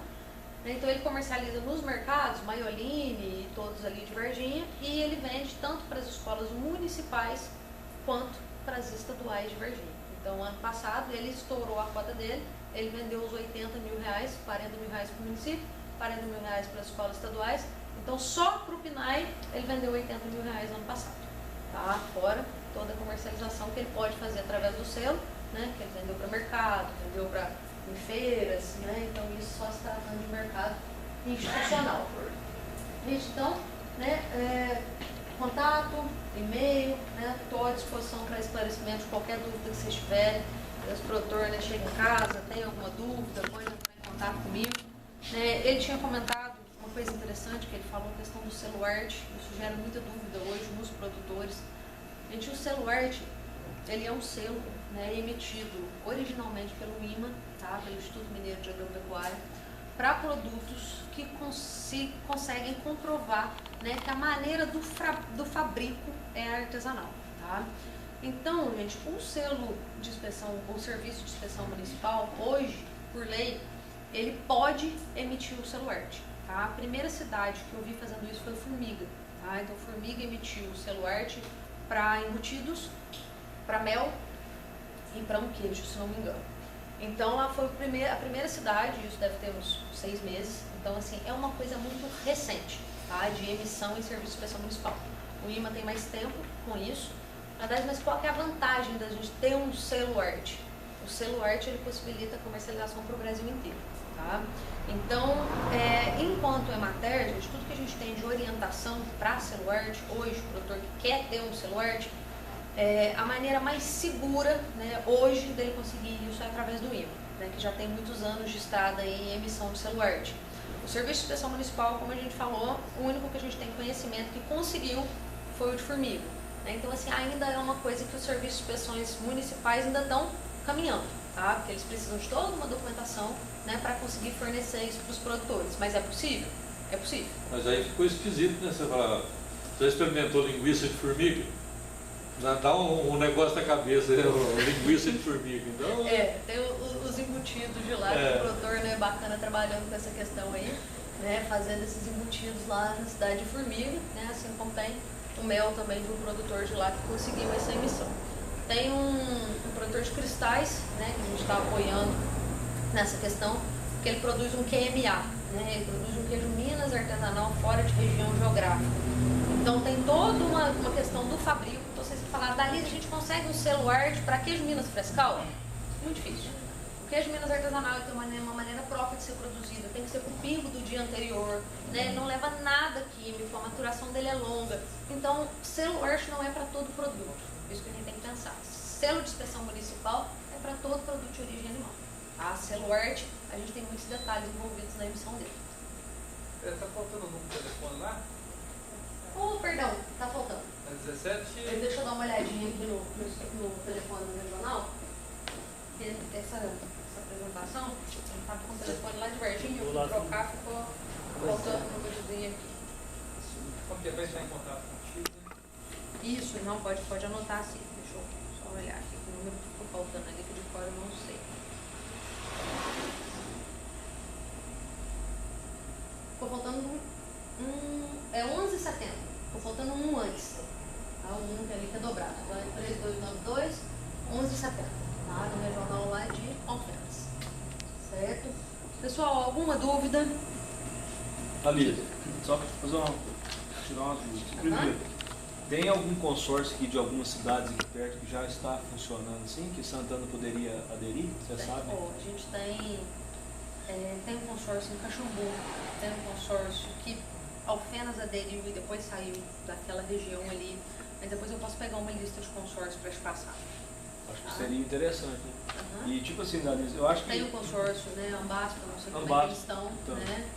Então ele comercializa nos mercados, Maioline e todos ali de Varginha, e ele vende tanto para as escolas municipais quanto para as estaduais de Varginha. Então ano passado ele estourou a cota dele, ele vendeu os R$80 mil, R$40 mil para o município, R$40 mil para as escolas estaduais. Então só para o PNAE ele vendeu R$80 mil no ano passado. Tá? Fora toda a comercialização que ele pode fazer através do selo, né? Que ele vendeu para mercado, vendeu para em feiras, né? Então isso só se tratando de mercado institucional. Gente, então, né, contato, e-mail, né? Estou à disposição para esclarecimento de qualquer dúvida que vocês tiverem. O produtor, né, chega em casa, tem alguma dúvida, pode entrar em contato comigo. Né? Ele tinha comentado uma coisa interessante, que ele falou a questão do selo arte. Isso gera muita dúvida hoje nos produtores. Gente, o selo arte, ele é um selo, né, emitido originalmente pelo IMA, tá, pelo Instituto Mineiro de Agropecuária, para produtos que conseguem comprovar, né, que a maneira do fabrico é artesanal. Tá? Então, gente, o selo de inspeção, o serviço de inspeção municipal, hoje, por lei, ele pode emitir o selo arte. Tá? A primeira cidade que eu vi fazendo isso foi Formiga. Tá? Então, Formiga emitiu o selo arte para embutidos, para mel, e para um queijo, se não me engano. Então lá foi a primeira cidade, isso deve ter uns 6 meses, então assim, é uma coisa muito recente, tá? De emissão em serviço de inspeção municipal. O IMA tem mais tempo com isso, mas qual que é a vantagem da gente ter um selo arte? O selo arte, ele possibilita a comercialização para o Brasil inteiro, tá? Então, enquanto Emater, gente, tudo que a gente tem de orientação para selo arte, hoje, o produtor que quer ter um selo arte, a maneira mais segura, né, hoje dele conseguir isso é através do IMA, né, que já tem muitos anos de estrada em emissão de selo arte. O Serviço de Inspeção Municipal, como a gente falou, o único que a gente tem conhecimento que conseguiu foi o de formiga. Né? Então, assim, ainda é uma coisa que os serviços de inspeções municipais ainda estão caminhando, tá? Porque eles precisam de toda uma documentação, né, para conseguir fornecer isso para os produtores. Mas é possível? É possível. Mas aí ficou esquisito, né? Você fala, você experimentou linguiça de formiga? Dá um negócio na cabeça, né? Linguiça de formiga. Então... tem os embutidos de lá, que o produtor, né, bacana trabalhando com essa questão aí, né, fazendo esses embutidos lá na cidade de Formiga, né, assim como tem o mel também de um produtor de lá que conseguiu essa emissão. Tem um produtor de cristais, né, que a gente está apoiando nessa questão, que ele produz um QMA, né, ele produz um queijo Minas artesanal fora de região geográfica. Então tem toda uma questão do fabrico. Então vocês falaram, dali a gente consegue um selo arte para queijo Minas frescal? Muito difícil. O queijo Minas artesanal tem uma maneira própria de ser produzido, tem que ser com o pingo do dia anterior, né? Ele não leva nada químico, a maturação dele é longa. Então, selo arte não é para todo produto, isso que a gente tem que pensar. Selo de inspeção municipal é para todo produto de origem animal. A selo arte, a gente tem muitos detalhes envolvidos na emissão dele. Está faltando o número de telefone lá? Perdão, tá faltando. É 17? Deixa eu dar uma olhadinha aqui no telefone do regional. Essa apresentação, ele estava com o telefone lá de Varginha, eu fui trocar, ficou faltando o númerozinho aqui. Como que vai estar em contato contigo? Isso, não, pode anotar assim. Deixa eu só olhar aqui, o número que ficou faltando ali, que de fora eu não sei. Ficou faltando 11,70. Ficou faltando um antes. Tá? O número ali que é dobrado. Então é 3292 11,70. Tá? No regional lá de Alfenas. Certo? Pessoal, alguma dúvida? Alisa, só para tirar umas dúvidas. Primeiro, tem algum consórcio aqui de algumas cidades aqui perto que já está funcionando assim, que Santana poderia aderir? Você sabe? A gente tem um consórcio em Caxambu, tem um consórcio que Alfenas aderiu e depois saiu daquela região ali, mas depois eu posso pegar uma lista de consórcios para te passar. Acho que seria interessante, né? E tipo assim, Alisa, eu acho que... Tem o consórcio, né, Ambaspa, não sei como é que eles estão, então, né?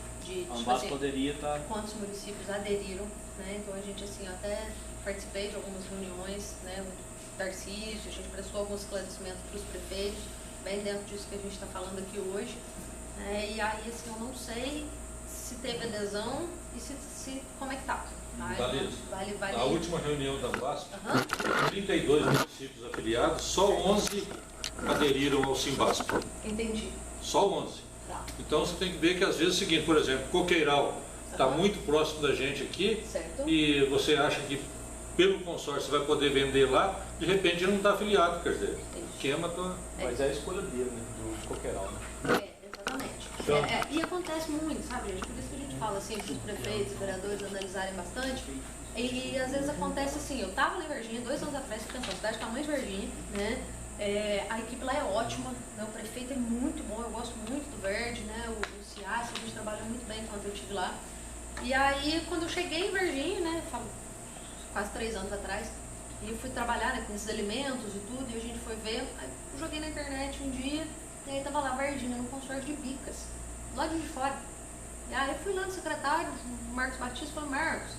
A Ambaspa poderia estar... Quantos municípios aderiram, né? Então a gente, assim, até participei de algumas reuniões, né? O Tarcísio, a gente prestou alguns esclarecimentos para os prefeitos, bem dentro disso que a gente está falando aqui hoje. E aí, assim, eu não sei se teve adesão e se como é que tá. Vale. Na última reunião da Ambaspa, 32 municípios afiliados, só 11 aderiram ao Simbaspa. Entendi. Só 11. Tá. Então você tem que ver que às vezes é o seguinte, por exemplo, Coqueiral está muito próximo da gente aqui, certo. E você acha que pelo consórcio você vai poder vender lá, de repente ele não está afiliado, quer dizer, queima tua... Mas é a escolha dele, né? Do Coqueiral, né? Exatamente. Então, e acontece muito, sabe, gente? Por isso que a gente fala assim, para os prefeitos e vereadores analisarem bastante. E às vezes acontece assim, eu estava lá em Varginha 2 anos atrás, pensando, a cidade tamanho de Varginha, né? A equipe lá é ótima, né? O prefeito é muito bom, eu gosto muito do Verde, né? O Ciace, a gente trabalhou muito bem quando eu estive lá. E aí, quando eu cheguei em Varginha, né? Quase 3 anos atrás, e eu fui trabalhar, né, com esses alimentos e tudo, e a gente foi ver, aí eu joguei na internet um dia, e aí tava lá Varginha, no consórcio de Bicas, lá de fora. E aí eu fui lá no secretário, Marcos Batista, e falei, Marcos,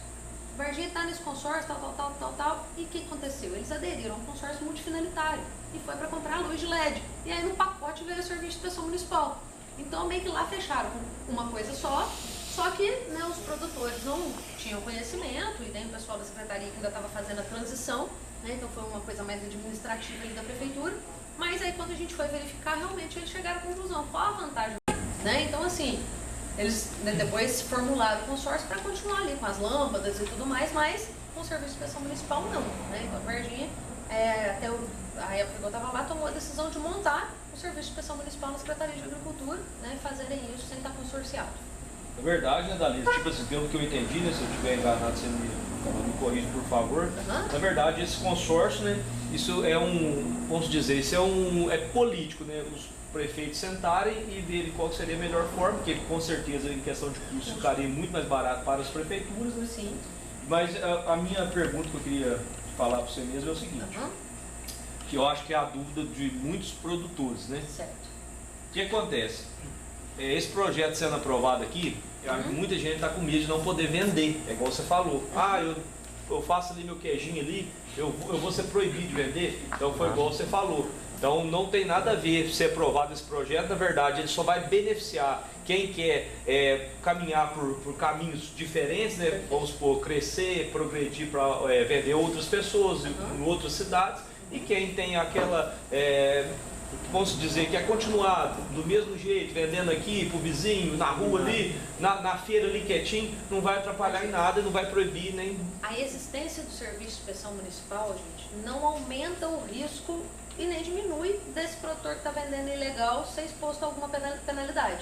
Varginha tá nesse consórcio, tal, e o que aconteceu? Eles aderiram a um consórcio multifinalitário, e foi para comprar luz de LED, e aí no pacote veio o serviço de inspeção municipal. Então meio que lá fecharam uma coisa só que, né, os produtores não tinham conhecimento, e nem o pessoal da secretaria que ainda estava fazendo a transição, né, então foi uma coisa mais administrativa ali da prefeitura, mas aí quando a gente foi verificar, realmente eles chegaram à conclusão, qual a vantagem, né? Então assim, eles, né, depois formularam o consórcio para continuar ali com as lâmpadas e tudo mais, mas com o serviço de inspeção municipal não, né? Então a Varginha, até a época que eu estava lá, tomou a decisão de montar o Serviço de Inspeção Municipal na Secretaria de Agricultura, né, e fazerem isso sem estar consorciado. É verdade, né, Dalisa? Tipo assim, pelo que eu entendi, né, se eu estiver enganado, você me corrige, por favor. Na verdade, esse consórcio, né, isso é vamos dizer, isso é político, né, os prefeitos sentarem e verem qual seria a melhor forma, porque com certeza em questão de custo ficaria muito mais barato para as prefeituras, né? Sim. Mas a minha pergunta que eu queria falar para você mesmo é o seguinte, que eu acho que é a dúvida de muitos produtores, né? Certo. O que acontece? Esse projeto sendo aprovado aqui, muita gente está com medo de não poder vender, é igual você falou. Eu faço ali meu queijinho ali, eu vou ser proibido de vender, então foi igual você falou. Então não tem nada a ver ser aprovado esse projeto, na verdade ele só vai beneficiar quem quer caminhar por caminhos diferentes, né? Vamos supor, crescer, progredir para vender outras pessoas em outras cidades, e quem tem aquela, vamos dizer, quer continuar do mesmo jeito, vendendo aqui pro vizinho, na rua ali, na feira ali quietinho, não vai atrapalhar em nada, não vai proibir nem... A existência do Serviço de Inspeção Municipal, gente, não aumenta o risco e nem diminui desse produtor que está vendendo ilegal ser exposto a alguma penalidade.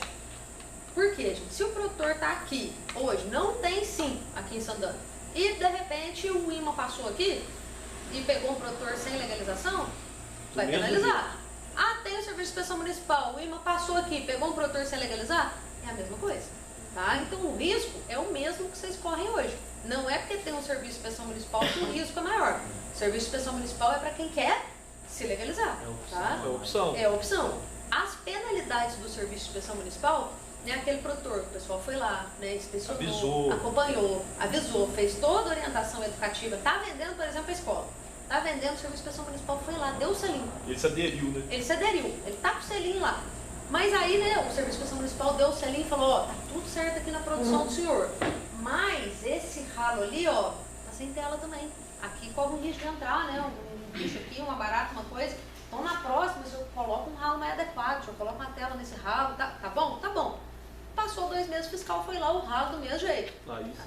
Por quê, gente? Se o produtor está aqui hoje, não tem sim aqui em Santana, e de repente o IMA passou aqui e pegou um produtor sem legalização, vai penalizar. Tem o Serviço de Inspeção Municipal, o IMA passou aqui, pegou um produtor sem legalizar, é a mesma coisa. Tá? Então o risco é o mesmo que vocês correm hoje. Não é porque tem um Serviço de Inspeção Municipal que o risco é maior. O Serviço de Inspeção Municipal é para quem quer se legalizar. Tá? É opção. É opção. As penalidades do Serviço de Inspeção Municipal, né, aquele produtor que o pessoal foi lá, né, inspecionou, avisou, acompanhou, avisou, fez toda a orientação educativa, está vendendo, por exemplo, a escola. Está vendendo, o Serviço de Inspeção Municipal foi lá, deu o selinho. Ele se aderiu, né? Ele se aderiu, ele tá com o selinho lá. Mas aí, né, o Serviço de Inspeção Municipal deu o selinho e falou, tá tudo certo aqui na produção do senhor. Mas esse ralo ali, tá sem tela também. Aqui corre um risco de entrar, né, um bicho aqui, uma barata, uma coisa. Então na próxima, se eu coloco um ralo mais adequado, se eu coloco uma tela nesse ralo, tá bom? Tá bom. Passou 2 meses, o fiscal foi lá, o ralo do mesmo jeito.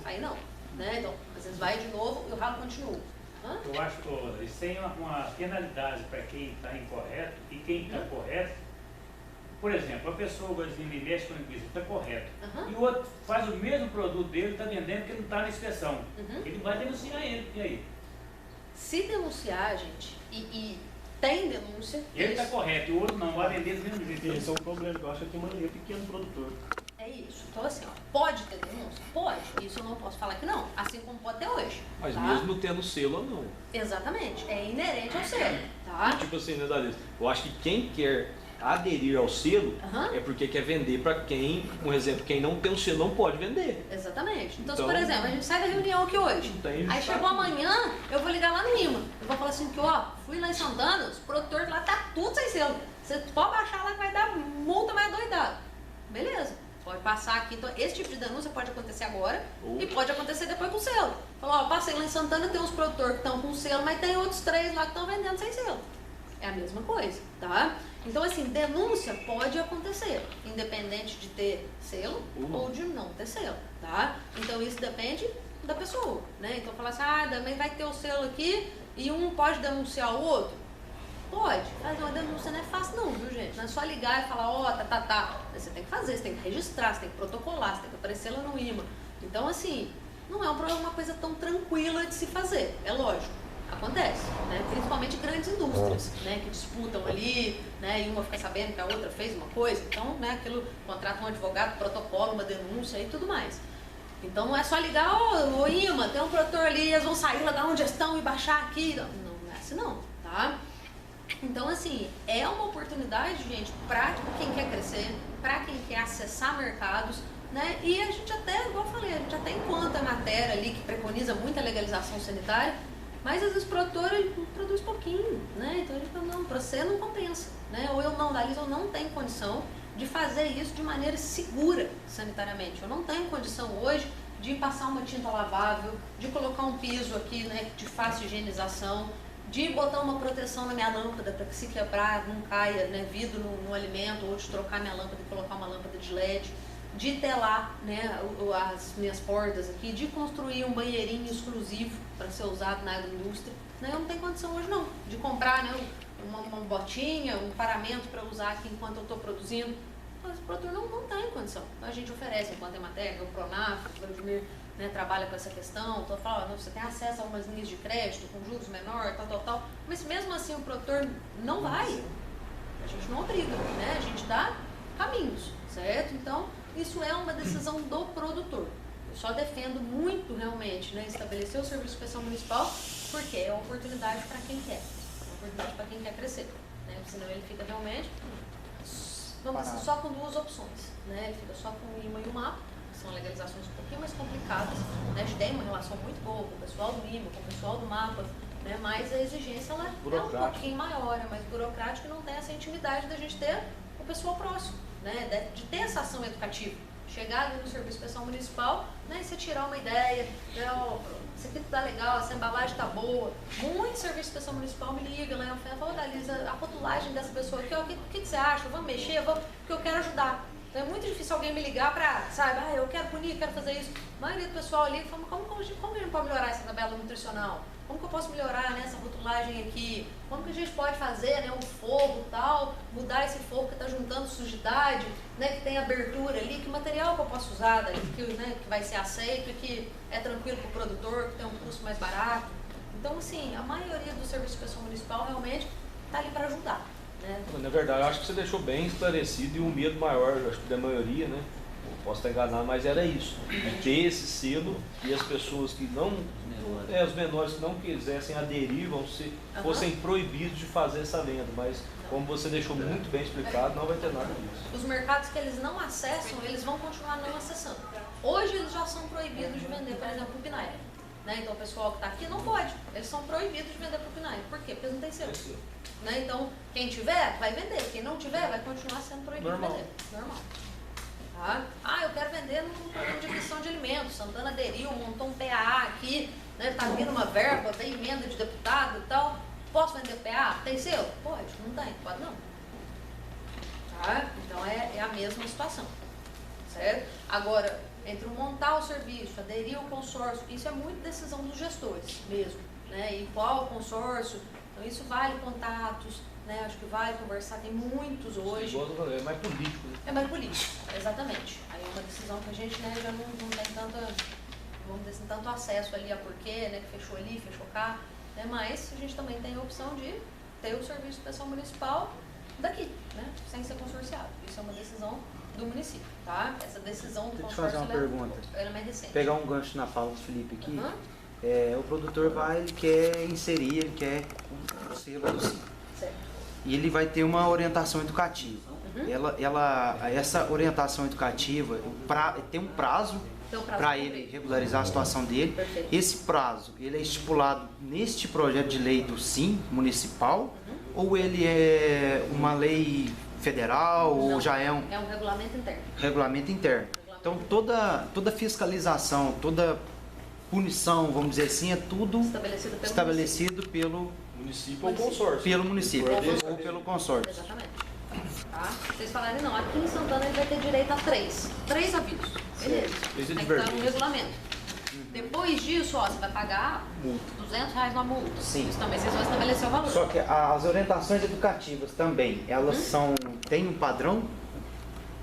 Aí não, né, então às vezes vai de novo e o ralo continua. Eu acho que isso tem uma penalidade para quem está incorreto e quem está correto. Por exemplo, a pessoa me mexe com linguiça, está correto. E o outro faz o mesmo produto dele, está vendendo, que não está na inspeção. Ele vai denunciar ele, e aí? Se denunciar, gente, e tem denúncia... Ele está correto, e o outro não, vai vender do mesmo jeito. Esse é um problema, eu acho que tem maioria pequeno produtor. É isso. Então assim, pode ter denúncia? Pode. Isso eu não posso falar que não. Assim como pode ter hoje. Mas tá? mesmo tendo selo ou não. Exatamente. É inerente ao selo. Tá? Tipo assim, né, Dalisa? Eu acho que quem quer aderir ao selo é porque quer vender para quem, por exemplo, quem não tem o selo não pode vender. Exatamente. Então, se, por exemplo, a gente sai da reunião aqui hoje, aí chegou amanhã, eu vou ligar lá no IMA. Eu vou falar assim que, fui lá em Santana, os produtores lá tá tudo sem selo. Você pode baixar lá que vai dar multa mais doidada. Beleza. Pode passar aqui, então esse tipo de denúncia pode acontecer agora e pode acontecer depois com selo. Falou, passei lá em Santana, tem uns produtores que estão com selo, mas tem outros 3 lá que estão vendendo sem selo. É a mesma coisa, tá? Então assim, denúncia pode acontecer, independente de ter selo ou de não ter selo, tá? Então isso depende da pessoa, né? Então falar assim, também vai ter o selo aqui e um pode denunciar o outro. Pode, fazer uma denúncia não é fácil não, viu gente? Não é só ligar e falar, Você tem que fazer, você tem que registrar, você tem que protocolar, você tem que aparecer lá no IMA. Então assim, não é uma coisa tão tranquila de se fazer, é lógico, acontece, né? Principalmente grandes indústrias, né? Que disputam ali, né? E uma fica sabendo que a outra fez uma coisa, então, né? Aquilo, contrata um advogado, protocola uma denúncia e tudo mais. Então não é só ligar, ô IMA, tem um produtor ali, eles vão sair lá da onde estão e baixar aqui. Não é assim não, tá? Então, assim, é uma oportunidade, gente, para quem quer crescer, para quem quer acessar mercados, né? E a gente até, igual eu falei, a gente até encontra a matéria ali que preconiza muita legalização sanitária, mas às vezes o produtor produz pouquinho, né? Então ele fala, não, para você não compensa, né? Ou eu não, Dalisa, eu não tenho condição de fazer isso de maneira segura sanitariamente. Eu não tenho condição hoje de passar uma tinta lavável, de colocar um piso aqui, né, de fácil higienização, de botar uma proteção na minha lâmpada para que se quebrar não caia, né, vidro no alimento, ou de trocar minha lâmpada e colocar uma lâmpada de LED, de telar, né, as minhas portas aqui, de construir um banheirinho exclusivo para ser usado na agroindústria. Né, eu não tenho condição hoje não, de comprar, né, uma botinha, um paramento para usar aqui enquanto eu estou produzindo. Mas o produtor não tem condição. Então a gente oferece enquanto é matéria, o Pronaf, o Vladimir, né, trabalha com essa questão, então fala, você tem acesso a umas linhas de crédito com juros menores, tal. Mas mesmo assim o produtor não vai. A gente não obriga, né? A gente dá caminhos, certo? Então isso é uma decisão do produtor. Eu só defendo muito realmente, né, estabelecer o serviço de inspeção municipal, porque é uma oportunidade para quem quer. É uma oportunidade para quem quer crescer. Né? Senão ele fica realmente, vamos dizer, só com duas opções. Né? Ele fica só com o IMA e o MAPA, que são legalizações um pouquinho mais complicadas. Né? A gente tem uma relação muito boa com o pessoal do IMA, com o pessoal do MAPA, né? Mas a exigência ela é um pouquinho maior, é mais burocrática e não tem essa intimidade da gente ter o pessoal próximo, né? De ter essa ação educativa. Chegar ali no serviço de inspeção municipal, né, e você tirar uma ideia, né, ó, isso aqui tá legal, essa embalagem tá boa. Muito serviço de inspeção municipal me liga, né, eu falo, Dalisa, a rotulagem dessa pessoa aqui, ó, o que você acha? Vamos mexer? Vamos, porque eu quero ajudar. Então é muito difícil alguém me ligar pra, sabe, eu quero punir, quero fazer isso. A maioria do pessoal ali fala, como a gente pode melhorar essa tabela nutricional? Como que eu posso melhorar, né, essa rotulagem aqui? Como que a gente pode fazer, né, um forro tal, mudar esse forro que está juntando sujidade, né, que tem abertura ali, que material que eu posso usar dali, né, que vai ser aceito, que é tranquilo para o produtor, que tem um custo mais barato. Então, assim, a maioria do serviço de inspeção municipal realmente está ali para ajudar. Né? Na verdade, eu acho que você deixou bem esclarecido e um medo maior, acho que da maioria, né? Posso estar enganado, mas era isso, de ter esse selo e as pessoas que não, os menores que não quisessem aderir, fossem proibidos de fazer essa venda, mas como você deixou muito bem explicado, não vai ter nada disso. Os mercados que eles não acessam, eles vão continuar não acessando. Hoje eles já são proibidos de vender, por exemplo, o PNAE. Né? Então o pessoal que está aqui não pode, eles são proibidos de vender para o PNAE. Por quê? Porque eles não têm selo. Né? Então quem tiver, vai vender, quem não tiver, vai continuar sendo proibido de vender. Normal. Tá? Eu quero vender num programa de aquisição de alimentos. Santana aderiu, montou um PAA aqui, né? Tá vindo uma verba, tem emenda de deputado e tal. Posso vender PAA? Tem selo? Pode, não tem, pode não. Tá? Então é a mesma situação. Certo? Agora, entre montar o serviço, aderir ao consórcio, isso é muito decisão dos gestores mesmo. Né? E qual consórcio? Então isso vale contatos. Né, acho que vai conversar, tem muitos hoje. É mais político, né? É mais político, exatamente. Aí é uma decisão que a gente, né, já não tem vamos dizer, tanto acesso ali a porquê, né, que fechou ali, fechou cá, né, mas a gente também tem a opção de ter o serviço de inspeção municipal daqui, né, sem ser consorciado. Isso é uma decisão do município, tá? Essa decisão do consórcio, deixa eu fazer uma pergunta. Ela é mais recente. Pegar um gancho na fala do Felipe aqui. O produtor ele quer inserir, ele quer o selo do SIM. Certo. E ele vai ter uma orientação educativa. Essa orientação educativa tem um prazo para ele regularizar a situação dele. Perfeito. Esse prazo ele é estipulado neste projeto de lei do SIM municipal ou ele é uma lei federal ou já é um regulamento interno. Regulamento interno. Então toda fiscalização, toda punição, vamos dizer assim, é tudo estabelecido pelo município ou consórcio. Pelo município ou pelo consórcio. Exatamente. Tá? Vocês falarem, não, aqui em Santana ele vai ter direito a 3 avisos. Beleza. Tem que estar no regulamento. Depois disso, você vai pagar R$200 na multa. Sim. Isso também vocês vão estabelecer o valor. Só que as orientações educativas também, elas tem um padrão?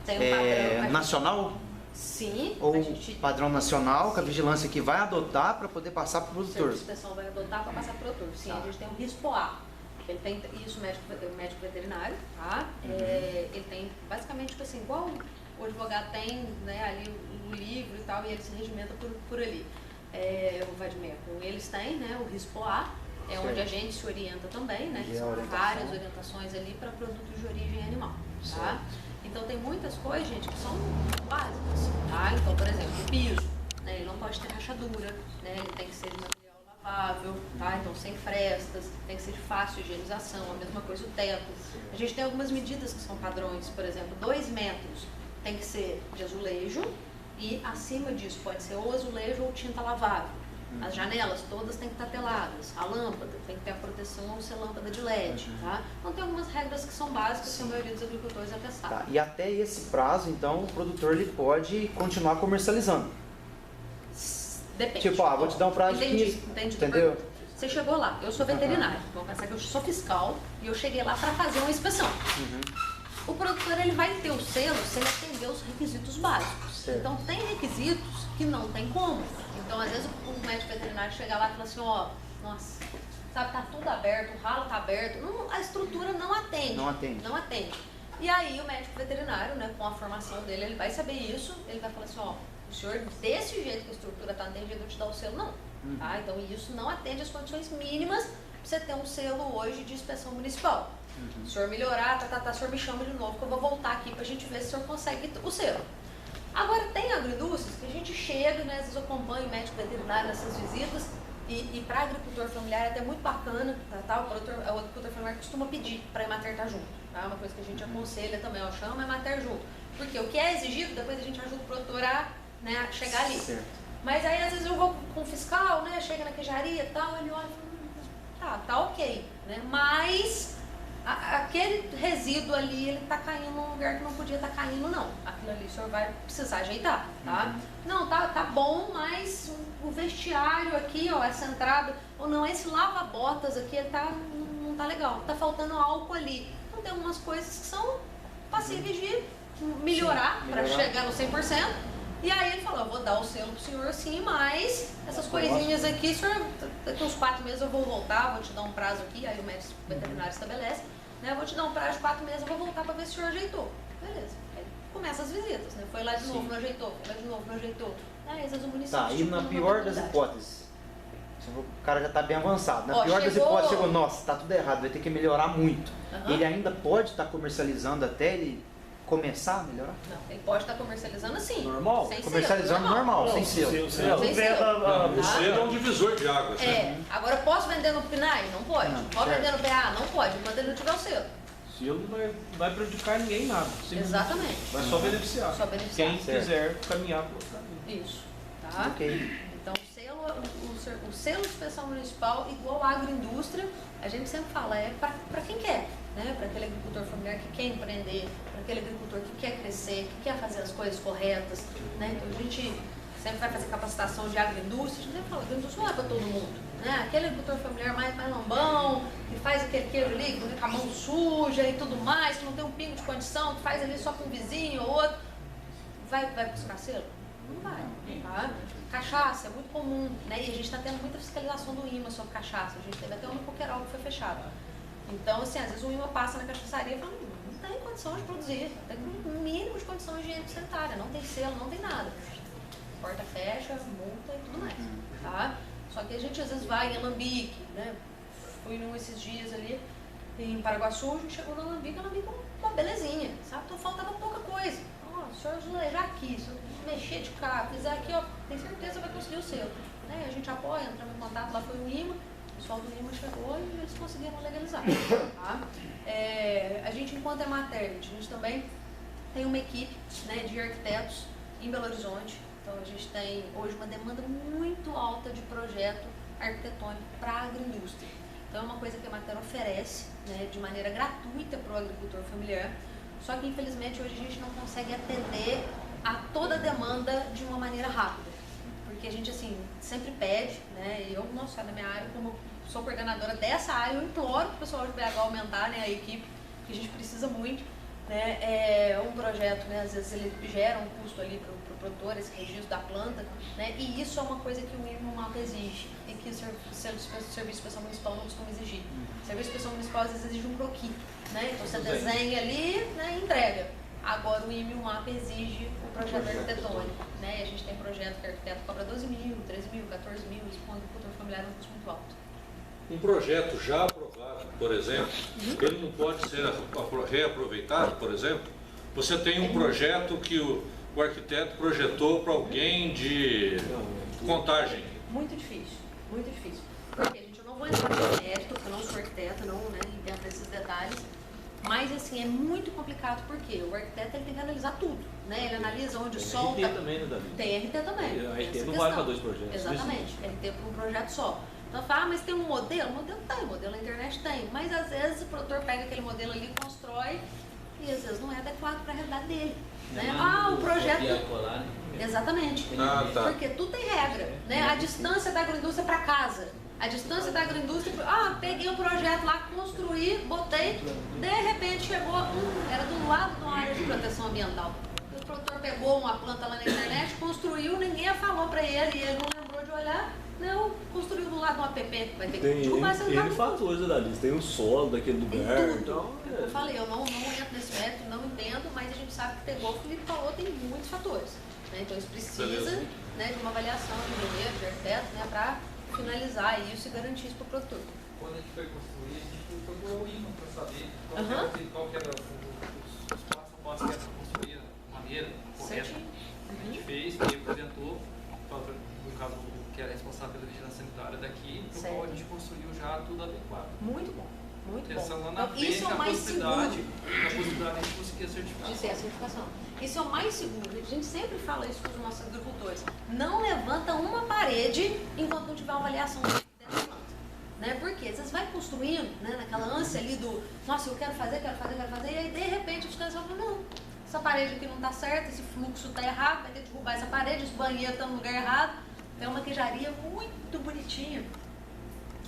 Tem um padrão nacional? Sim. Ou padrão nacional que a vigilância que vai adotar para poder passar para o produtor? O serviço de inspeção vai adotar para passar para o produtor. Sim, a gente tem um RISPOA. Ele tem isso, o médico veterinário, tá? Ele tem basicamente, tipo assim, igual o advogado tem, né, ali o livro e tal, e ele se regimenta por ali. O Vladimir, eles têm, né, o RISPOA, onde a gente se orienta também, né? Que são várias orientações ali para produtos de origem animal, tá? Então tem muitas coisas, gente, que são básicas, tá? Então, por exemplo, o piso, né, ele não pode ter rachadura, né? Ele tem que ser de material lavável, tá? Então sem frestas, tem que ser de fácil higienização, a mesma coisa o teto. A gente tem algumas medidas que são padrões, por exemplo, 2 metros tem que ser de azulejo e acima disso pode ser ou azulejo ou tinta lavável. As janelas todas têm que estar teladas, a lâmpada tem que ter a proteção ou ser lâmpada de LED, tá? Então tem algumas regras que são básicas que a maioria dos agricultores atestar. Tá. E até esse prazo, então, o produtor ele pode continuar comercializando? Depende. Tipo, vou te dar um prazo de 15, entendeu? você chegou lá, eu sou veterinária, vamos pensar que eu sou fiscal e eu cheguei lá para fazer uma inspeção. O produtor ele vai ter o selo se ele atender os requisitos básicos. Certo. Então tem requisitos que não tem como. Então às vezes o médico veterinário chega lá e fala assim, ó, nossa, sabe, tá tudo aberto, o ralo tá aberto, não, a estrutura não atende. Não atende. Não atende. E aí o médico veterinário, né, com a formação dele, ele vai saber isso, ele vai falar assim, ó, o senhor, desse jeito que a estrutura tá atendida, eu te dar o selo, não. Tá? Então isso não atende as condições mínimas para você ter um selo hoje de inspeção municipal. Se o senhor melhorar, o senhor me chama de novo, que eu vou voltar aqui pra gente ver se o senhor consegue o selo. Agora tem agroindústrias que a gente chega, né, às vezes eu acompanho o médico veterinário nessas visitas, e para agricultor familiar é até muito bacana, tá? O agricultor familiar costuma pedir para a Emater estar junto. Tá? Uma coisa que a gente aconselha também, ó, chama a Emater junto. Porque o que é exigido, depois a gente ajuda o produtor a, né, a chegar ali. Certo. Mas aí às vezes eu vou com o fiscal, né, chega na queijaria e tal, ele olha e fala, tá ok, né? Mas aquele resíduo ali, ele tá caindo num lugar que não podia estar caindo, não. Aquilo ali o senhor vai precisar ajeitar, tá? Não, tá bom, mas o vestiário aqui, ó, essa entrada, ou não, esse lava-botas aqui, ele não tá legal, tá faltando álcool ali. Então tem algumas coisas que são passíveis de melhorar para chegar no 100%. E aí ele falou, eu vou dar o selo pro senhor sim, mas essas coisinhas aqui, senhor, daqui uns 4 meses eu vou voltar, vou te dar um prazo aqui, aí o médico veterinário estabelece, né? Eu vou te dar um prazo de 4 meses, eu vou voltar para ver se o senhor ajeitou. Beleza. Aí começa as visitas, né? Foi lá de novo, não ajeitou, foi lá de novo, não ajeitou. Aí às vezes o município... Tá, e na pior das hipóteses, o cara já está bem avançado, na Ó, pior das chegou- hipóteses, chegou, nossa, tá tudo errado, vai ter que melhorar muito. Ele ainda pode estar comercializando até ele começar a melhorar? Não, ele pode estar comercializando assim. Normal? Sem Comercializando selo, normal, sem Se selo. você Sem tiver selo. O selo é um divisor de águas. É, agora posso vender no PNAE? Não pode. Não, Pode certo. vender no PA? Não pode, enquanto ele não tiver o selo. Selo não vai prejudicar ninguém em nada. Exatamente. Vai só beneficiar. Só beneficiar. Quem Certo. quiser caminhar para outro caminho. Isso. Tá? Ok. Então, o selo de inspeção municipal, igual a agroindústria, a gente sempre fala, é para quem quer, né? Para aquele agricultor familiar que quer empreender, para aquele agricultor que quer crescer, que quer fazer as coisas corretas, né? Então, a gente sempre vai fazer capacitação de agroindústria, a gente sempre fala, agroindústria não é para todo mundo, né? Aquele agricultor familiar mais lambão, que faz aquele queijo ali com a mão suja e tudo mais, que não tem um pingo de condição, que faz ali só com um vizinho ou outro, vai buscar selo? Não vai, tá? Cachaça é muito comum, né? E a gente está tendo muita fiscalização do IMA sobre cachaça. A gente teve até um no Coqueiral que foi fechado. Então, assim, às vezes o IMA passa na cachaçaria e fala, não tem condição de produzir, tem um mínimo de condição higiênico-sanitária, não tem selo, não tem nada. Porta fecha, multa e tudo mais, tá? Só que a gente às vezes vai em Alambique, né? Fui esses dias ali em Paraguaçu, a gente chegou no Alambique, uma belezinha, sabe? Então faltava pouca coisa. O senhor levar aqui, se eu mexer de cá, fizer aqui, ó, tem certeza vai conseguir o selo. Né? A gente apoia, entramos em contato, lá foi o IMA, o pessoal do IMA chegou e eles conseguiram legalizar. Tá? A gente, enquanto Emater, a gente também tem uma equipe, né, de arquitetos em Belo Horizonte. Então a gente tem hoje uma demanda muito alta de projeto arquitetônico para a agroindústria. Então é uma coisa que a Emater oferece, né, de maneira gratuita para o agricultor familiar. Só que, infelizmente, hoje a gente não consegue atender a toda a demanda de uma maneira rápida. Porque a gente, assim, sempre pede, né? E eu, nossa, na minha área, como sou coordenadora dessa área, eu imploro para o pessoal de BH aumentar, né, a equipe, porque a gente precisa muito, né? Um projeto, né, às vezes ele gera um custo ali para o produtor, esse registro da planta, né? E isso é uma coisa que o IMA exige e que o Serviço Especial Municipal não costuma exigir. O Serviço Especial Municipal, às vezes, exige um croquis. Né? Então você desenha ali, né, e entrega. Agora o IME e o MAP exige o projeto arquitetônico. Né? E a gente tem projeto que o arquiteto cobra 12 mil, 13 mil, 14 mil, isso com o agricultor familiar é um custo muito alto. Um projeto já aprovado, por exemplo, ele não pode ser reaproveitado, por exemplo? Você tem um projeto que o arquiteto projetou para alguém de Contagem. Muito difícil, muito difícil. Porque, gente, eu não vou entrar no mérito, porque eu não sou arquiteta, não, né, entendo desses detalhes. Mas, assim, é muito complicado porque o arquiteto ele tem que analisar tudo, né? Ele analisa onde tem solta... RT também, né, Davi? Tem RT também. A RT essa não vale para questão. 2 projetos. Exatamente. RT para um projeto só. Então, fala, mas tem um modelo? O modelo tem, o modelo na internet tem. Mas, às vezes, o produtor pega aquele modelo ali, constrói e, às vezes, não é adequado para a realidade dele. Né? O projeto... Exatamente. Ah, tá. Porque tudo tem regra, né? A distância da agroindústria para casa. A distância da agroindústria, peguei um projeto lá, construí, botei, de repente chegou, era do lado de uma área de proteção ambiental. O produtor pegou uma planta lá na internet, construiu, ninguém falou para ele, e ele não lembrou de olhar, não, construiu do lado de um APP. Vai ter que derrubar esse lugar. Tem fatores ali, tem o solo daquele lugar. Então, eu falei, eu não entro nesse método, não entendo, mas a gente sabe que pegou, o Felipe falou, tem muitos fatores. Né? Então isso precisa, né, de uma avaliação de engenheiro, de arquiteto, né, para finalizar isso e garantir isso para o produtor. Quando a gente foi construir, a gente procurou o IMA para saber qual que era os passos a passo que era para construir a maneira correta. A gente fez, e apresentou, no caso que era responsável pela vigilância sanitária daqui, no qual a gente construiu já tudo adequado. Muito bom. Muito pensando bom. lá na Então, frente, isso é o a mais possibilidade seguro. de a gente conseguir a certificação. De ter a certificação. Isso é o mais seguro. A gente sempre fala isso com os nossos agricultores. Não levanta uma parede enquanto não tiver uma avaliação dessa planta. Né? Porque vocês vão construindo, né, naquela ânsia ali do, nossa, eu quero fazer, e aí de repente os caras falam, não, essa parede aqui não está certa, esse fluxo está errado, vai ter que derrubar essa parede, esse banheiro está no lugar errado. É uma queijaria muito bonitinha,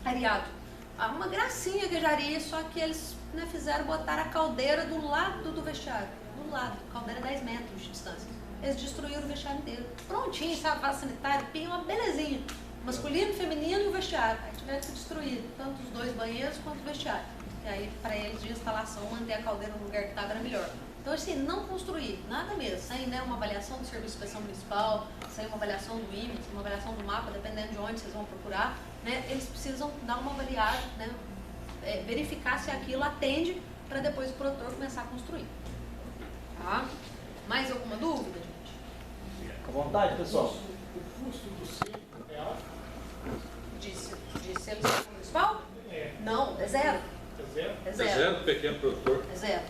areado. Uma gracinha a queijaria, só que eles, né, fizeram botar a caldeira do lado do vestiário. Do lado, caldeira 10 metros de distância. Eles destruíram o vestiário inteiro. Prontinho, sabe? Vaso sanitário, pia, uma belezinha. Masculino, feminino e o vestiário. Aí tiveram que destruir tanto os 2 banheiros quanto o vestiário. E aí, para eles de instalação, manter a caldeira no lugar que estava era melhor. Então, assim, não construir, nada mesmo, sem, né, uma avaliação do Serviço de Inspeção Municipal, sem uma avaliação do IME, uma avaliação do mapa, dependendo de onde vocês vão procurar, né, eles precisam dar uma avaliada, né, verificar se aquilo atende para depois o produtor começar a construir. Tá? Mais alguma dúvida, gente? Fica à vontade, pessoal. O custo do selo é alto? De selo municipal? Não, é zero. É zero? É zero. É zero pequeno produtor. É zero.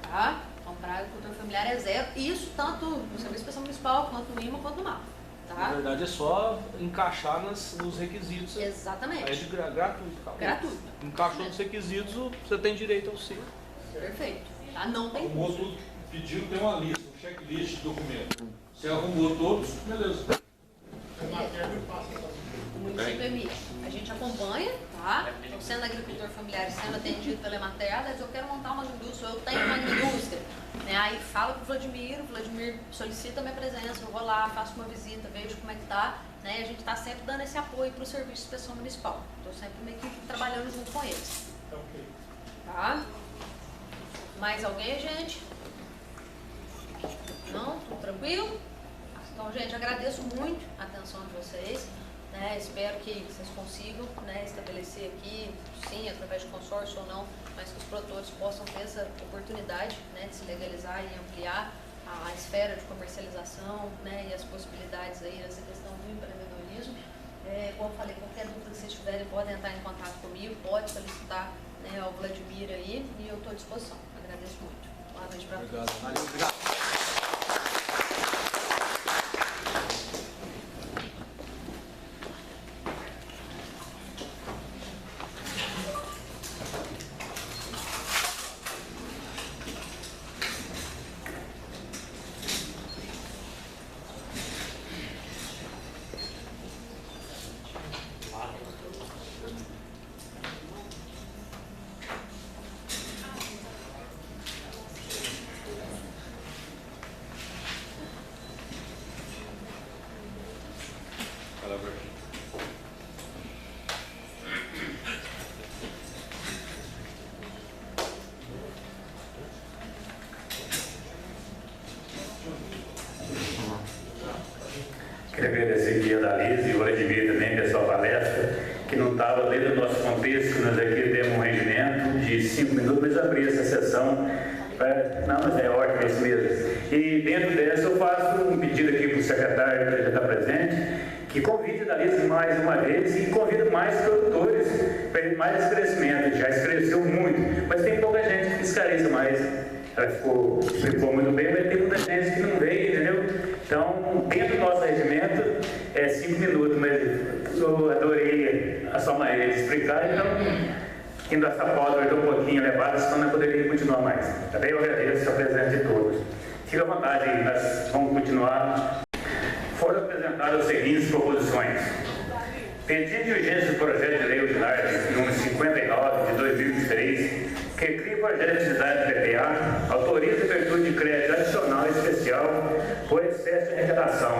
Tá? Então, para agricultor familiar é zero. Isso tanto no Serviço de Inspeção Municipal, quanto no IMA, quanto no MAPA. Tá? Na verdade é só encaixar nos requisitos. Exatamente. Aí é gratuito. Tá? Gratuito. Encaixou nos requisitos, você tem direito ao selo. Perfeito. Tá? Não tem Arrumou custo. tudo, pediu, tem uma lista, um checklist de documentos. Você arrumou todos, beleza. O município emite. A gente acompanha, tá? Então, sendo agricultor familiar e sendo atendido pela Emater, eu quero montar uma indústria, eu tenho uma indústria. Né? Aí falo com o Vladimir solicita a minha presença, eu vou lá, faço uma visita, vejo como é que tá. Né? E a gente está sempre dando esse apoio para o Serviço de Inspeção Municipal. Estou sempre uma equipe trabalhando junto com eles. Tá? Mais alguém, gente? Não? Tudo tranquilo? Então, gente, agradeço muito a atenção de vocês. Né? Espero que vocês consigam, né, estabelecer aqui, sim, através de consórcio ou não, mas que os produtores possam ter essa oportunidade, né, de se legalizar e ampliar a esfera de comercialização, né, e as possibilidades aí nessa questão do empreendedorismo. Como eu falei, qualquer dúvida que vocês tiverem, podem entrar em contato comigo, pode solicitar, né, ao Vladimir aí, e eu estou à disposição. Agradeço muito. Boa noite para todos. Valeu, obrigado. Queria agradecer aqui a Dalise e o Vladimir também pela sua palestra, que não estava dentro do nosso contexto, que nós aqui temos um regimento de 5 minutos, mas abrir essa sessão. Não, mas é ótimo, é isso mesmo. E dentro dessa eu faço um pedido aqui para o secretário que já está presente, que convide a Dalise mais uma vez e convida mais produtores para mais crescimento. Já esclareceu muito, mas tem pouca gente que esclarece mais. Ela explicou muito bem, mas tem muita gente que não veio, entendeu? Então, dentro do nosso regimento, é 5 minutos, mas eu adorei a sua maneira de explicar, então, indo essa pauta hoje um pouquinho elevada, senão eu poderia continuar mais. Também eu agradeço a presença de todos. Fique à vontade, nós vamos continuar. Foram apresentadas as seguintes proposições. Pedido de urgência do projeto de lei ordinário número 59 de 2023, que cria o projeto de cidade PPA, autoriza a abertura de crédito adicional especial por excesso de arrecadação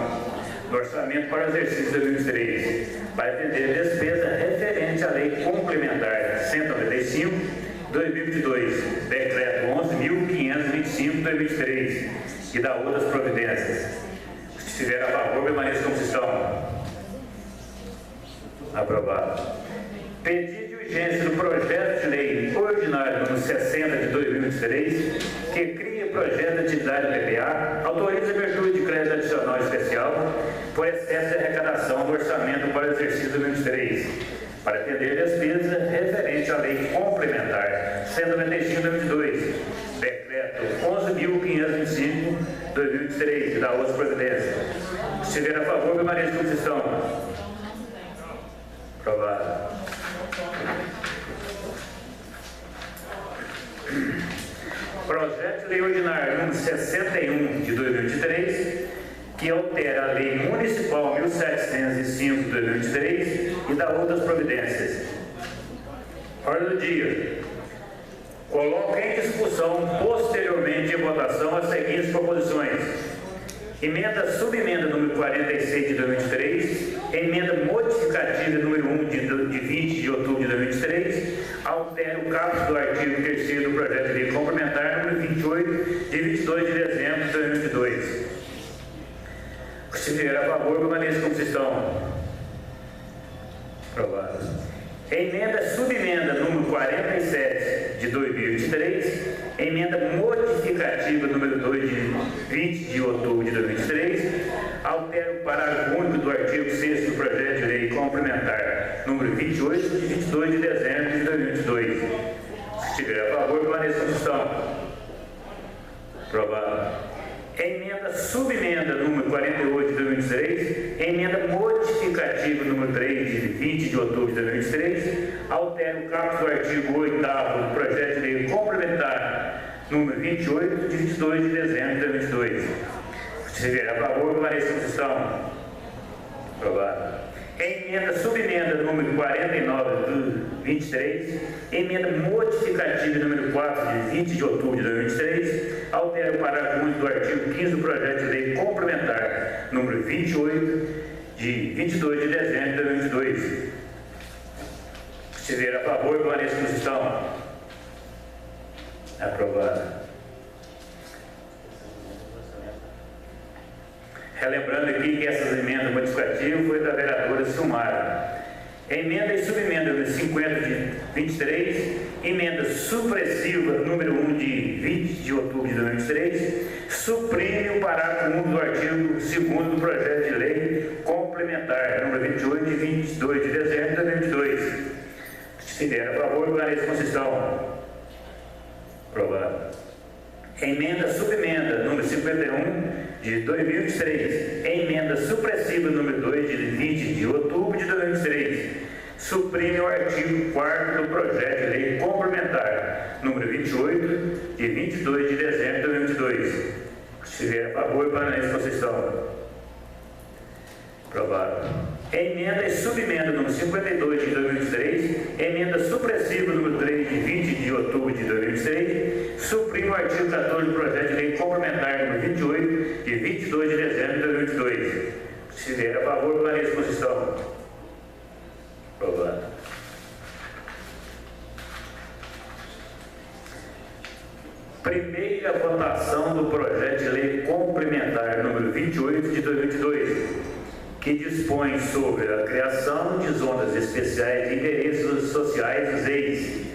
do orçamento para o exercício de 2023, para atender a despesa referente à lei complementar 195/2022, decreto 11.525/2023 e da outras providências. Se estiver a favor, permaneça como estão. Aprovado. Pedido de urgência do projeto de lei ordinário número 60 de 2023, que cria projeto de atividade PPA, autoriza a abertura de crédito adicional especial por excesso de arrecadação do orçamento para o exercício de 2023, para atender despesa referente à lei complementar 195/2022, decreto 11.525/2023 e da outras providências. Se estiver a favor, permaneça como estão. Aprovado. Projeto de lei ordinário número 61 de 2023, que altera a lei municipal 1705 de 2023 e da outras providências. Ordem do dia. Coloca em discussão posteriormente em votação as seguintes proposições. Emenda subemenda número 46 de 2023, emenda modificativa número 1 de 20 de outubro de 2023, altera o caput do artigo 3º do projeto de lei complementar número 28 de 22 de dezembro de 2022. Se vier a favor, permaneça como estão. Aprovado. Emenda subemenda número 47 de 2023, emenda modificativa número 2 de 20 de outubro de 2023, altera o parágrafo único do artigo 6º do projeto de lei complementar número 28 de 22 de dezembro de 2022. Se estiver a favor, permaneça como estão. Aprovado. Emenda subemenda número 48 de 2023, emenda modificativa número 3 de 20 de outubro de 2023, altera o caput do artigo 8º do projeto de lei complementar número 28 de 22 de dezembro de 2022. Se vier a favor, permaneça como estão. Aprovado. Emenda subemenda número 49 de 23, emenda modificativa número 4 de 20 de outubro de 2023, altera o parágrafo único do artigo 15 do projeto de lei complementar número 28 de 22 de dezembro de 2022. Se vier a favor, permaneça como estão. Aprovado. Relembrando aqui que essas emendas modificativas foi da vereadora Silmara. Emenda e subemenda número 50 de 23, emenda supressiva número 1 de 20 de outubro de 2023, suprime o parágrafo 1 do artigo 2º do projeto de lei complementar número 28 de 22 de dezembro de 2022. Se der a favor, permaneça como estão. Aprovado. Emenda subemenda número 51 de 2023, emenda supressiva número 2 de 20 de outubro de 2023, suprime o artigo 4º do projeto de lei complementar número 28 de 22 de dezembro de 2022. Se vier a favor, permaneça como estão. Aprovado. Emenda e subemenda número 52 de 2023, emenda supressiva número 3 de 20 de outubro de 2023, suprime o artigo 14 do projeto de lei complementar número 28 de 22 de dezembro de 2022. Se vier a favor, permaneça como estão. Aprovado. Primeira votação do projeto de lei complementar número 28 de 2022. Que dispõe sobre a criação de zonas especiais de interesses sociais ZEIs,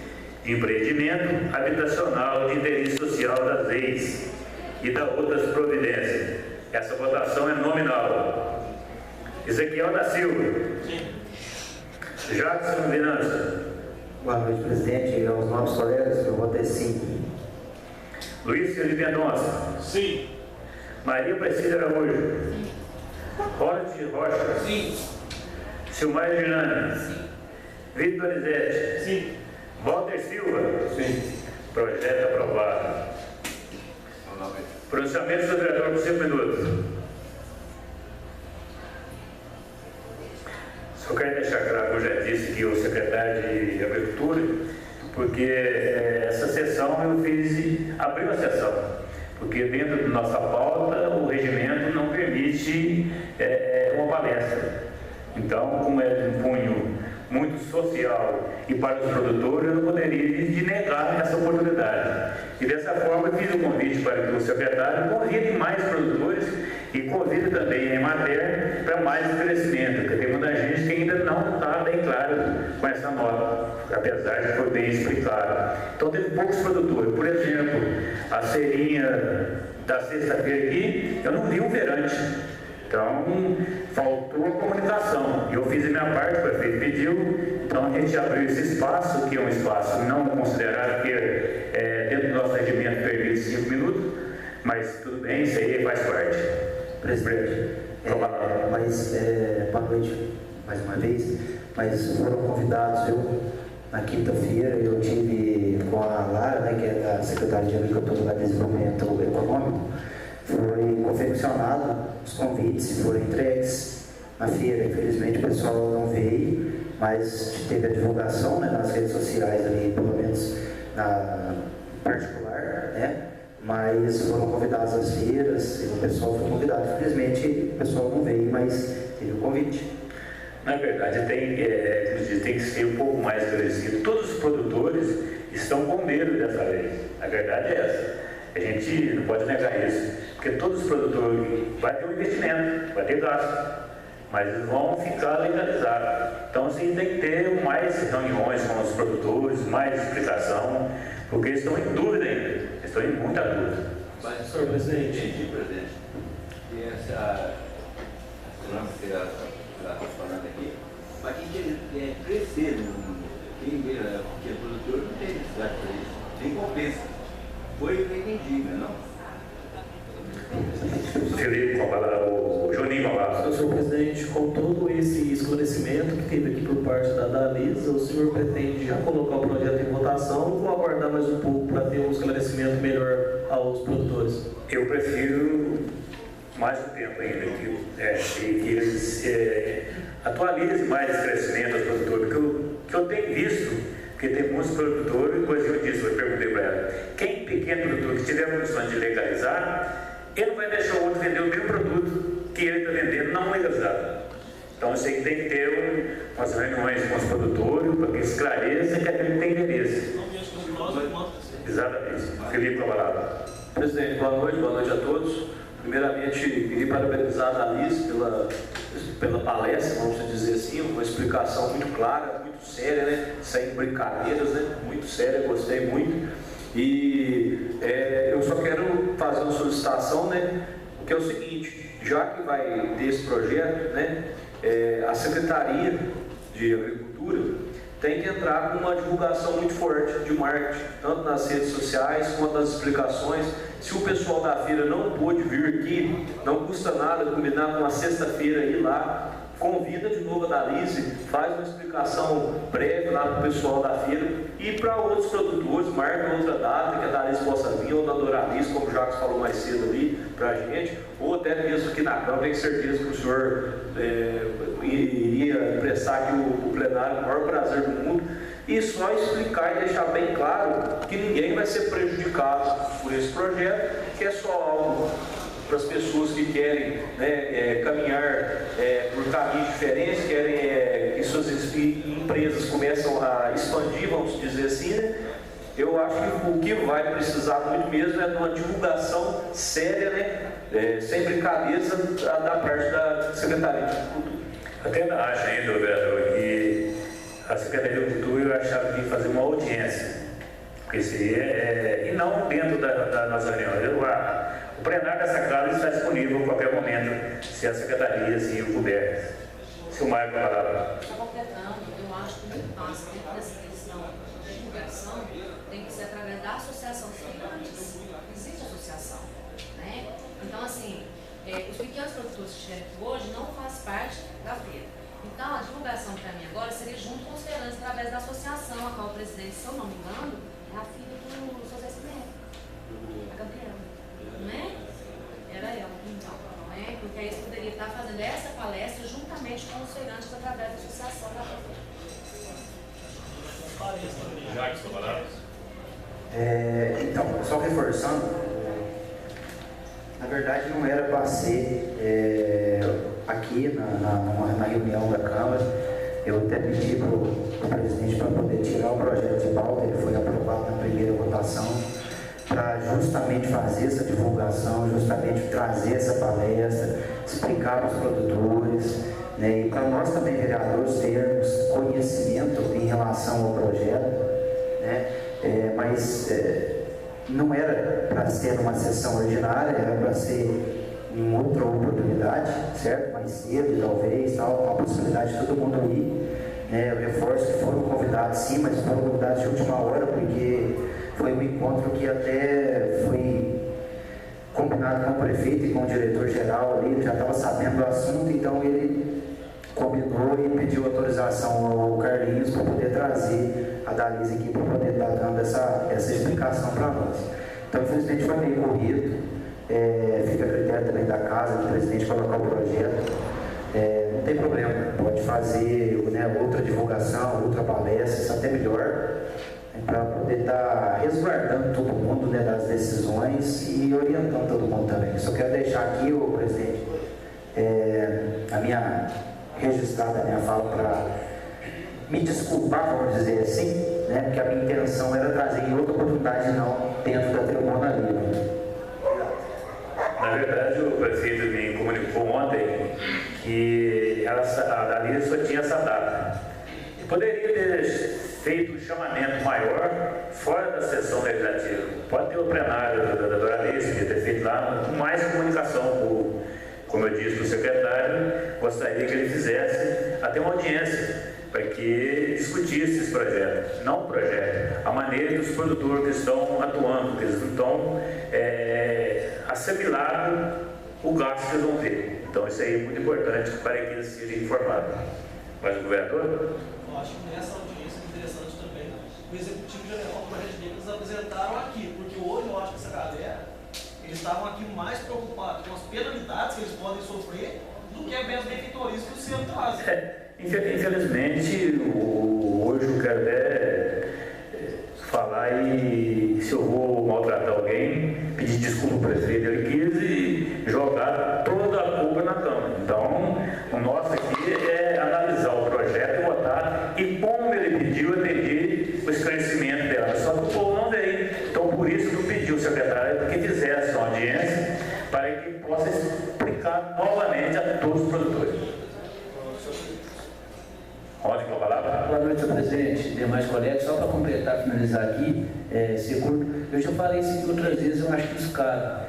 de empreendimento habitacional de interesse social das ZEIs e da outras providências. Essa votação é nominal. Ezequiel da Silva. Sim. Jackson Vinança. Boa noite, presidente. E aos novos colegas, eu votei sim. Luiz Felipe Mendonça. Sim. Maria Priscila Araújo. Sim. Ronald Rocha. Sim. Silmar Girani. Sim. Vitor Donizete. Sim. Walter Silva. Sim. Projeto aprovado. Pronunciamento do vereador por 5 minutos. Só quero deixar secretário de Agricultura, porque essa sessão abriu a sessão, porque dentro da nossa pauta o regimento não permite uma palestra. Então, como é um punho muito social e para os produtores, eu não poderia negar essa oportunidade. E dessa forma eu fiz o convite para que o secretário convide mais produtores e convide também a Emater para mais crescimento, porque tem muita gente que ainda não está bem claro com essa nota, apesar de foi bem explicado. Então teve poucos produtores. Por exemplo, a feirinha da sexta-feira aqui, eu não vi um feirante. Então, faltou a comunicação. Eu fiz a minha parte, o prefeito pediu, então a gente abriu esse espaço, que é um espaço não considerado, que dentro do nosso regimento permite 5 minutos, mas tudo bem, isso aí faz parte. Presidente, boa noite mais uma vez, mas foram convidados, na quinta-feira, eu tive com a Lara, né, que é da Secretaria de Agricultura e Desenvolvimento Econômico. Foi confeccionado os convites, foram entregues na feira. Infelizmente o pessoal não veio, mas teve a divulgação, né, nas redes sociais ali, pelo menos na particular, né? Mas foram convidados às feiras, e o pessoal foi convidado. Infelizmente o pessoal não veio, mas teve o convite. Na verdade, tem que ser um pouco mais esclarecido. Todos os produtores estão com medo dessa lei. A verdade é essa. A gente não pode negar isso, porque todos os produtores vai ter um investimento, vai ter gasto, mas eles vão ficar legalizados. Então, assim, tem que ter mais reuniões com os produtores, mais explicação, porque eles estão em dúvida ainda, eles estão em muita dúvida. Mas, senhor presidente, e essa econômica que está falando aqui, mas quem quer crescer no mundo, quem é produtor não tem necessidade para isso, nem compensa. Foi entendível, não? Felipe, o Juninho, senhor presidente, com todo esse esclarecimento que teve aqui por parte da Lisa, o senhor pretende já colocar o projeto em votação ou aguardar mais um pouco para ter um esclarecimento melhor aos produtores? Eu prefiro mais um tempo ainda, que eles atualizem mais esse crescimento aos produtores, porque eu tenho visto. Porque tem muitos produtores, depois eu perguntei para ela, quem pequeno produtor que tiver condições de legalizar, ele não vai deixar o outro vender o mesmo produto que ele está vendendo não legalizado. Então isso aí tem que ter umas reuniões com os produtores para que esclareça que aquele tem interesse. Exatamente. Felipe Cavalado. Presidente, boa noite a todos. Primeiramente, queria parabenizar a Alice pela palestra, vamos dizer assim, uma explicação muito clara, muito séria, né? Sem brincadeiras, né? Muito séria, gostei muito. E eu só quero fazer uma solicitação, né? Que é o seguinte, já que vai ter esse projeto, né? A Secretaria de Agricultura tem que entrar com uma divulgação muito forte de marketing, tanto nas redes sociais quanto nas explicações. Se o pessoal da feira não pôde vir aqui, não custa nada combinar com uma sexta-feira ir lá, convida de novo a Dalise, faz uma explicação breve lá para o pessoal da feira e para outros produtores, marca outra data que a Dalise possa vir, ou na Doralice, como o Jacques falou mais cedo ali para a gente, ou até mesmo aqui na Câmara. Tenho certeza que o senhor iria prestar aqui o plenário com o maior prazer do mundo, e só explicar e deixar bem claro que ninguém vai ser prejudicado por esse projeto, que é só algo para as pessoas que querem, né, caminhar por caminhos diferentes, querem que suas empresas começam a expandir, vamos dizer assim, né? Eu acho que o que vai precisar muito mesmo é de uma divulgação séria, né, sem brincadeiras, da parte da Secretaria de Agricultura. Até acho ainda, vereador, que a Secretaria de Agricultura eu achava que ia fazer uma audiência, porque e não dentro da nossa reunião. O plenário dessa casa está disponível a qualquer momento, se a Secretaria assim o puder. Se o Marco falar. Só completando, eu acho que o passo dentro dessa questão de divulgação tem que ser através da associação de estudantes. Existe associação, né? Então, assim, os pequenos produtores que estiverem aqui hoje não fazem parte da feira. Então, a divulgação para mim agora seria junto com os feirantes através da associação, a qual o presidente, se eu não me engano, é a filha do José Cimento, a Gabriela, não é? Era ela, então, não é? Porque aí você poderia estar fazendo essa palestra juntamente com os feirantes através da associação da feira. transparência também. Jacques, palavras. Então, só reforçando, na verdade não era para ser aqui na reunião da Câmara. Eu até pedi para o presidente para poder tirar o projeto de pauta, ele foi aprovado na primeira votação, para justamente fazer essa divulgação, justamente trazer essa palestra, explicar para os produtores, né, e para nós também, vereadores, termos conhecimento em relação ao projeto, né, mas não era para ser numa sessão ordinária, era para ser em outra oportunidade, certo? Mais cedo, talvez, tal, com a possibilidade de todo mundo ir, né? Eu reforço que foram convidados sim, mas foram convidados de última hora, porque foi um encontro que até foi combinado com o prefeito e com o diretor-geral ali, ele já estava sabendo do assunto, então ele combinou e pediu autorização ao Carlinhos para poder trazer a Dalise aqui para poder estar dando essa explicação para nós. Então, infelizmente, foi meio corrido, fica a critério também da casa, do presidente colocar o projeto. Não tem problema, pode fazer, né, outra divulgação, outra palestra, isso até melhor, para poder estar resguardando todo mundo, né, das decisões e orientando todo mundo também. Só quero deixar aqui, o presidente, registrada a minha fala para me desculpar, vamos dizer assim, né, porque a minha intenção era trazer em outra oportunidade, não dentro da tribuna livre. Na verdade, o prefeito me comunicou ontem que a Dalise só tinha essa data. E poderia ter feito um chamamento maior fora da sessão legislativa. Pode ter o plenário da Dalise, podia ter feito lá com mais comunicação. Como eu disse para o secretário, gostaria que ele fizesse até uma audiência para que discutisse esse projeto, não o projeto, a maneira que os produtores que estão atuando, que eles não estão assimilando o gasto que eles vão ter. Então isso aí é muito importante para que eles sejam informados. Mas o governador? Eu acho que nessa audiência é interessante também o executivo já levar o projeto dele que eles apresentaram aqui, porque hoje eu acho que essa galera, eles estavam aqui mais preocupados com as penalidades que eles podem sofrer do que as benfeitorias que o Centro traz. Infelizmente, hoje eu quero até falar e se eu vou maltratar alguém, pedir desculpa ao prefeito, ele quis e jogar toda a culpa na Câmara. Então, o nosso aqui é analisar o projeto e votar, e como ele pediu, eu atendi o esclarecimento dela. Só que o povo não veio. Então, por isso que eu pedi ao secretário que fizesse uma audiência para que possa explicar novamente a todos os produtores. Ótimo, a palavra. Boa noite, senhor presidente, demais colegas. Só para completar, finalizar aqui, eu já falei isso aqui outras vezes, eu acho que isso cabe.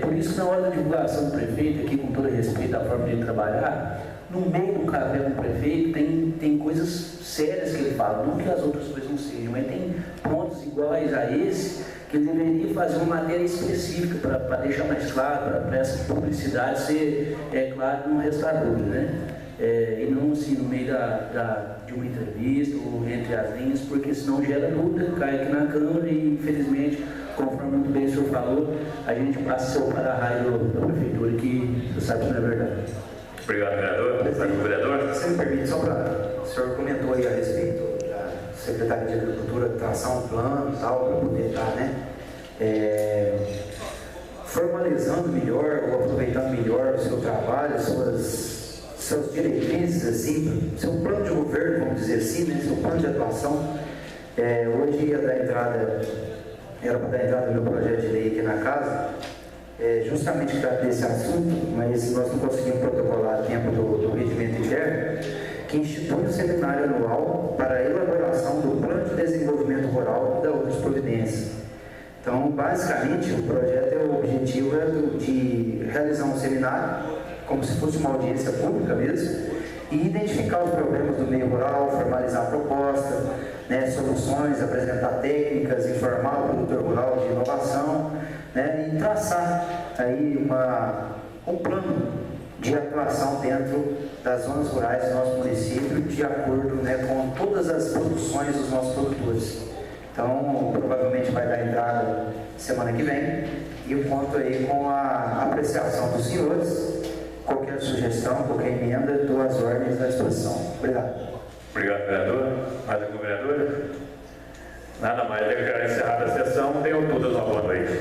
Por isso, na hora da divulgação do prefeito, aqui com todo respeito à forma de ele trabalhar, no meio do café com o prefeito tem coisas sérias que ele fala, não que as outras coisas não sejam, mas tem pontos iguais a esse que ele deveria fazer uma matéria específica para deixar mais claro, para essa publicidade ser claro no restaurador, né? E não assim no meio de uma entrevista ou entre as linhas, porque senão gera dúvida, cai aqui na Câmara e infelizmente, conforme muito bem o senhor falou, a gente passa o para-raio da Prefeitura que você sabe que não é verdade. Obrigado, vereador. Se me permite, só para o senhor comentou aí a respeito da Secretaria de Agricultura, traçar um plano e tal, para poder estar, né, formalizando melhor ou aproveitando melhor o seu trabalho, seus diretrizes, assim, seu plano de governo, vamos dizer assim, né, seu plano de atuação. Hoje era para dar entrada no meu projeto de lei aqui na casa, justamente que trata desse assunto, mas nós não conseguimos protocolar a tempo do regimento interno, que institui um seminário anual para a elaboração do plano de desenvolvimento rural e da outras providências. Então, basicamente, o objetivo é de realizar um seminário, como se fosse uma audiência pública mesmo, e identificar os problemas do meio rural, formalizar a proposta, né, soluções, apresentar técnicas, informar o produtor rural de inovação, né, e traçar aí um plano de atuação dentro das zonas rurais do nosso município, de acordo, né, com todas as produções dos nossos produtores. Então, provavelmente vai dar entrada semana que vem, e eu conto aí com a apreciação dos senhores. Qualquer sugestão, qualquer emenda, 2 ordens à disposição. Obrigado. Obrigado, vereador. Mais algum vereador? Nada mais, declaro encerrada a sessão. Tenham todas uma boa noite.